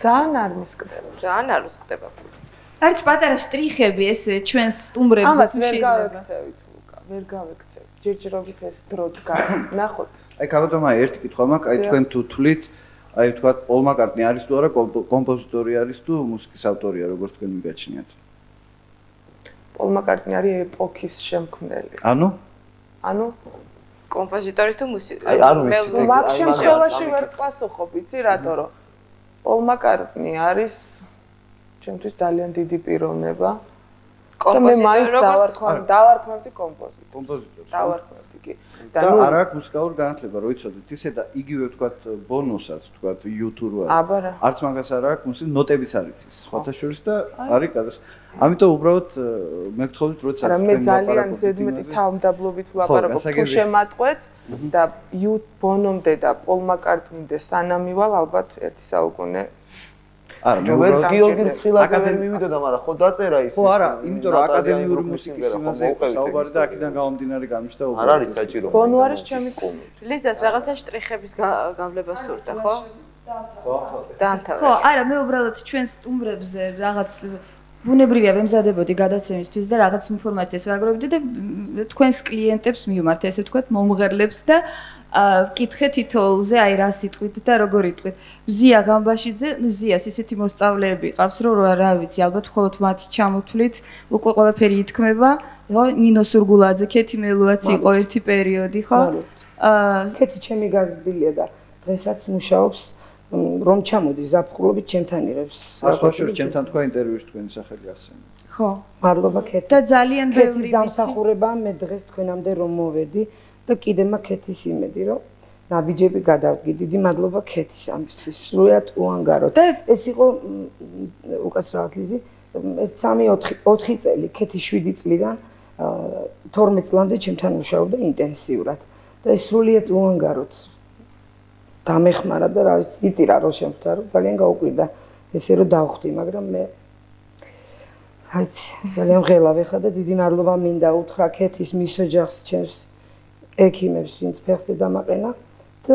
ძალიან არ მისკდება. ძალიან არ უსკდება. არის პატარა შტრიხები ეს ჩვენს სტუმრებზე თუ შეიძლება. ვერ გავექცევ. ჯერჯერობით ეს დრო დგას. ნახოთ. აი კაბადომა ერთი კითხვა მაქვს, აი თქვენ თუ თვლით, აი თქვა პოლ მაკარტნი არის თუ არა კომპოზიტორი არის თუ მუსიკის ავტორია, როგორც თქვენ მიგაჩნიათ? პოლ მაკარტნი არის ეპოქის შემქმნელი. ანუ კომპოზიტორი თუ მუსიკოსი? აი არ ვიცი. მაგ შემთხვევაში ვერ პასუხობ, იცი რატო რომ პოლ მაკარტნი არის ჩემთვის ძალიან დიდი პიროვნება. კომპოზიტორი როგორც დავარქმევდი კომპოზიტორს. დავარქმევდი კი. და არ აქვს მუსიკალური განათლება, რო იცოდეთ, ისე და იგივე ვთქვათ ბონუსაც, ვთქვათ YouTube-ად. არც მაგას არ აქვს, მუსიკის ნოტებიც არ იცის. სხვათა შორის და არის კადრს. ამიტომ უბრალოდ მე გთხოვდით, როცა მე ძალიან ზედმეტი თავმდაბლობით ვლაპარაკობ, თუ შემატყვეთ და ბონომდე და პოლ მაკარტნიმდე სანამ ივალ, ალბათ ერთი საუკუნე არა, მე ვერ გიორგი ცხილაძე ვერ მივიდოდა, მაგრამ ხო დაწერა ის. ხო, არა, იმიტომ რომ აკადემიური მუსიკის იმაზე საუბარი და აქედან გამომდინარე გამიშთა უბრალოდ. არ არის საჭირო. ბონო არის ჩემი კუმი. ლიზას რაღაცა შტრიხების გავლება სურდა, ხო? ხო. დაამთავრე. ხო, არა, მე უბრალოდ ჩვენ სტუმრებზე რაღაც ბუნებრივია ვემზადებოდი გადაცემისთვის და რაღაც ინფორმაციას ვაგროვებდი და თქვენს კლიენტებს მივმართ, ესე ვთქვათ, მომღერლებს და ვკითხე თითოეულზე, აი რა სიტყვით და როგორ იტყვით. მზია ღამბაშიძე, მზიას ისეთი მოსწავლეები ყავს, რომ რა ვიცი, ალბათ მხოლოდ მათი ჩამოთვლით უკვე ყველაფერი ითქმება, ხო? ნინო სურგულაძე, ქეთი მელუაცი იყო ერთი პერიოდი, ხო? ქეთი ჩემი გაზრდილია და დღესაც მუშაობს რომ ჩამოდი ზაფხულობით ჩემთან ირებს. ახლა ჩემთან თქვა ინტერვიუში თქვენი სახელი ახსენე. ხო. მადლობა ქეთი. და ძალიან ბევრი დამსახურება მე დღეს თქვენამდე რომ მოვედი და კიდე მაქვს ქეთის იმედი რომ ნაბიჯები გადავდგი. დიდი მადლობა ქეთის ამისთვის. სრულიად უანგაროდ. ეს იყო უკაცრავად ლიზი 1-3-4 წელი, ქეთი 7 წლიდან 12 წლამდე ჩემთან მუშაობდა ინტენსიურად და ეს სრულიად უანგაროდ დამეხმარა და რა ვიცი, იტირა რო შემხვდა, რომ ძალიან გაუკვირდა ესე რომ დავხვდი, მაგრამ მე აი ძალიან ღელავ ხა და დიდი მადლობა მინდა უთხრა ქეთის მის ოჯახს, ჩემს ექიმებს, ვინც ფეხზე დამაყენა და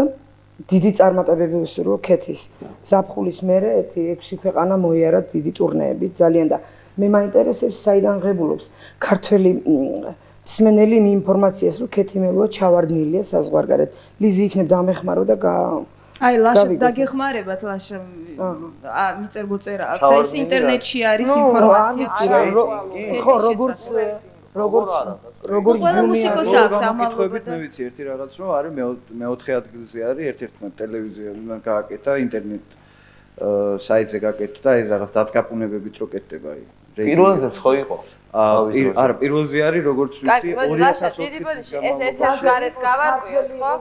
დიდი წარმატებები უსურვო ქეთის. ზაფხულის მერე 6 ქვეყანა მოიარა დიდი ტურნეებით ძალიან და მე მაინტერესებს საიდან ღებულობს ქართველი სმენელი იმ ინფორმაციას, რომ ქეთი მელუა ჩავარდნილია საზღვარგარეთ. ლიზი იქნებ დამეხმარო და აი ლაშა დაგეხმარებათ ლაშა მიწერბოწერა აქვს. ეს ინტერნეტში არის ინფორმაცია. ხო, როგორც ყველა მუსიკოსს აქვს ამალობით მე ვიცი ერთი რაღაც რომ არის მეოთხე ადგილზე არის ერთ-ერთმა ტელევიზიამ გააკეთა ინტერნეტ საიტზე გააკეთა და ეს რაღაც დაწკაპუნებებით რო კეთდება აი პირველზე ხო იყო? არა, პირველზე არის როგორც ვიცი 2020 დიდი ბოდიში ეს ეთერს გარეთ გავარკვიოთ, ხო?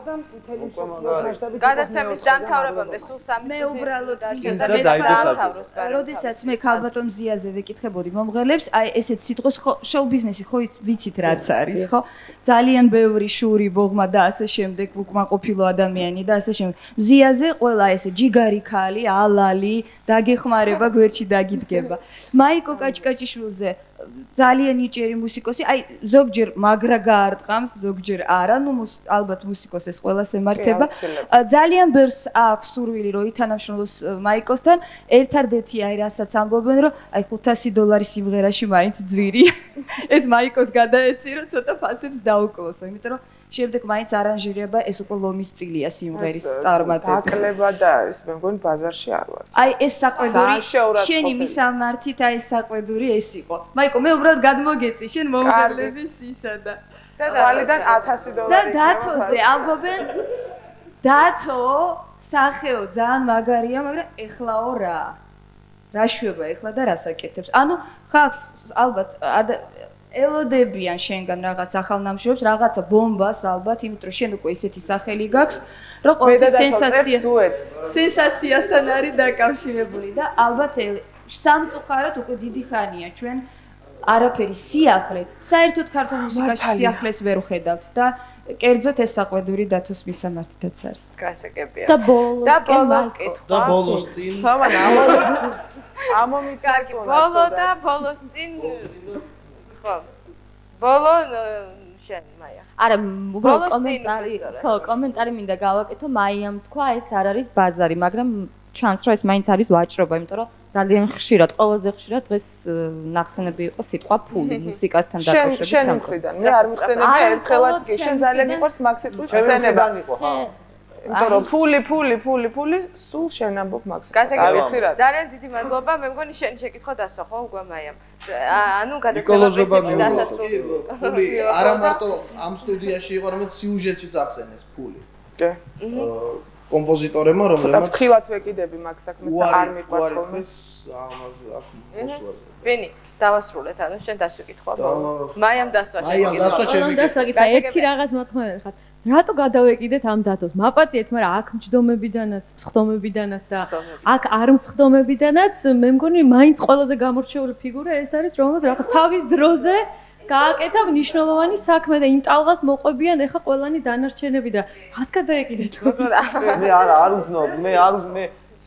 გადაცემის დამთავრებამდე სულ 3 მე უბრალოდ დაამთავროს. როდესაც მე ქალბატონ მზიაზე ვეკითხებოდი მომღერლებს, აი ესეთ სიტყვას ხო შოუ ბიზნესი ხო ვიცით რაც არის, ხო? ძალიან ბევრი შური, ბოღმა და ასე შემდეგ უკმაყოფილო ადამიანი და ასე შემდეგ. მზიაზე ყველა ესე ჯიგარი ქალი, ალალი, დაგეხმარება, გვერდში დაგიდგება. მაიკო კაჭკაჭიშვილზე ძალიან იჭერი მუსიკოსი, აი ზოგჯერ მაგრა გაარტყამს, ზოგჯერ არა, ნუ ალბათ მუსიკოსს ყველას ემართება. ძალიან ბევრს აქვს სურვილი რომ ითანამშრომლოს მაიკოსთან, ერთადერთი აი რასაც ამბობენ რომ აი $500 სიმღერაში მაინც ძვირია. ეს მაიკოს გადაეცი რომ ცოტა ფასებს დაუკლოსო, იმიტომ რომ შემდეგ მაინც არანჟირება ეს უკვე ლომის წილია სიმღერის წარმატებით. აკლება და ის მე მგონი ბაზარში არ ვარ. აი ეს საყვედური შენი მისამართით აი ეს საყვედური ეს იყო. მაიკო მე უბრალოდ გადმოგეცი შენ მომღერლების ისა და ვალიდან $1000 და დათოზე ამბობენ დათო სახეო ძალიან მაგარია, მაგრამ ეხლაო რა. რა შვება ეხლა და რას აკეთებს? ანუ ხალხს ალბათ ელოდებიან შენგან რაღაც ახალ ნამუშევრებს, რაღაცა ბომბას ალბათ, იმიტომ რომ შენ უკვე ისეთი სახელი გაქვს, რომ ყოველთვის სენსაციასთან არის დაკავშირებული და ალბათ სამწუხაროდ უკვე დიდი ხანია ჩვენ არაფერი სიახლე, საერთოდ ქართულ მუსიკაში სიახლეს ვერ ვხედავთ და კერძოდ ეს საყვედური დათოს მისამართითაც არის. გასაგებია. და ბოლო კითხვა. და ბოლოს წინ. კარგი, ბოლო და ბოლოს წინ ხო. ბოლო შენ მაია. არა, უბრალოდ კომენტარი, ხო, კომენტარი მინდა გავაკეთო, მაიამ თქვა ეს არ არის ბაზარი, მაგრამ ჩანს რომ ეს მაინც არის ვაჭრობა, იმიტომ რომ ძალიან ხშირად, ყველაზე ხშირად დღეს ნახსენები იყო სიტყვა ფული მუსიკასთან დაკავშირებით. შენ მხრიდან, მე არ მიხსენებია ერთხელაც კი, შენ ძალიან მიყვარს მაგ სიტყვის ხსენება. იმიტომ რომ ფული, სულ შენ ამბობ მაგ სიტყვას. გასაგებია, ძალიან დიდი მადლობა, მე მგონი შენ შეკითხვა დასვა ხო უკვე მაიამ. ანუ გადაცემა პრინციპი დასასრულს. ფული არა მარტო ამ სტუდიაში იყო, არამედ სიუჟეტშიც ახსენეს ფული. კი. კომპოზიტორებმა რომლებმაც ხილათ ვეკიდები მაგ საქმეს და არ მიყვარს ხოლმე. ამაზე აქ მოსვლაზე. ვინი დავასრულეთ, ანუ შენ დასვიკითხვა ბოლო. მაიამ დასვა შევიკითხა. ერთი რაღაც მოთხოვნა ხარ. რატო გადავეკიდეთ ამ დათოს? მაპატიეთ, მაგრამ აქ მჯდომებიდანაც, მსხდომებიდანაც და აქ არ მსხდომებიდანაც, მე მგონი მაინც ყველაზე გამორჩეული ფიგურა ეს არის, რომელსაც რაღაც თავის დროზე გააკეთა მნიშვნელოვანი საქმე და იმ ტალღას მოყვებიან ეხა ყველანი დანარჩენები და რას გადაეკიდეთ? მე არ უძნობ, მე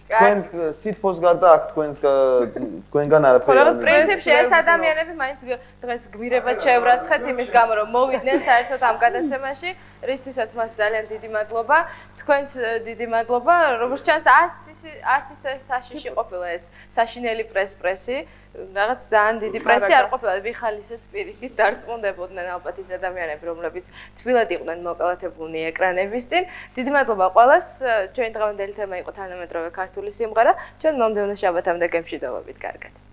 თქვენს სიტფოს გარდა აქ თქვენგან არაფერი არ ვიცი. პრინციპში ეს ადამიანები მაინც დღეს გვირებად შევრაცხეთ იმის გამო რომ მოვიდნენ საერთოდ ამ გადაცემაში, რისთვისაც მათ ძალიან დიდი მადლობა. თქვენს დიდი მადლობა. როგორც ჩანს, არც ის საშიში ყოფილა ეს საშინელი პრესი. რაღაც ძალიან დიდი პრესი არ ყოფილა, ვიხალისეთ პირიქით დარწმუნდებოდნენ ალბათ ის ადამიანები, რომლებიც თბილად იყვნენ მოკალათებულნი ეკრანების წინ. დიდი მადლობა ყველას. ჩვენი დღევანდელი თემა იყო თანამედროვე ქართული სიმღერა. ჩვენ მომდევნო შაბათამდე გემშვიდობებით, კარგად.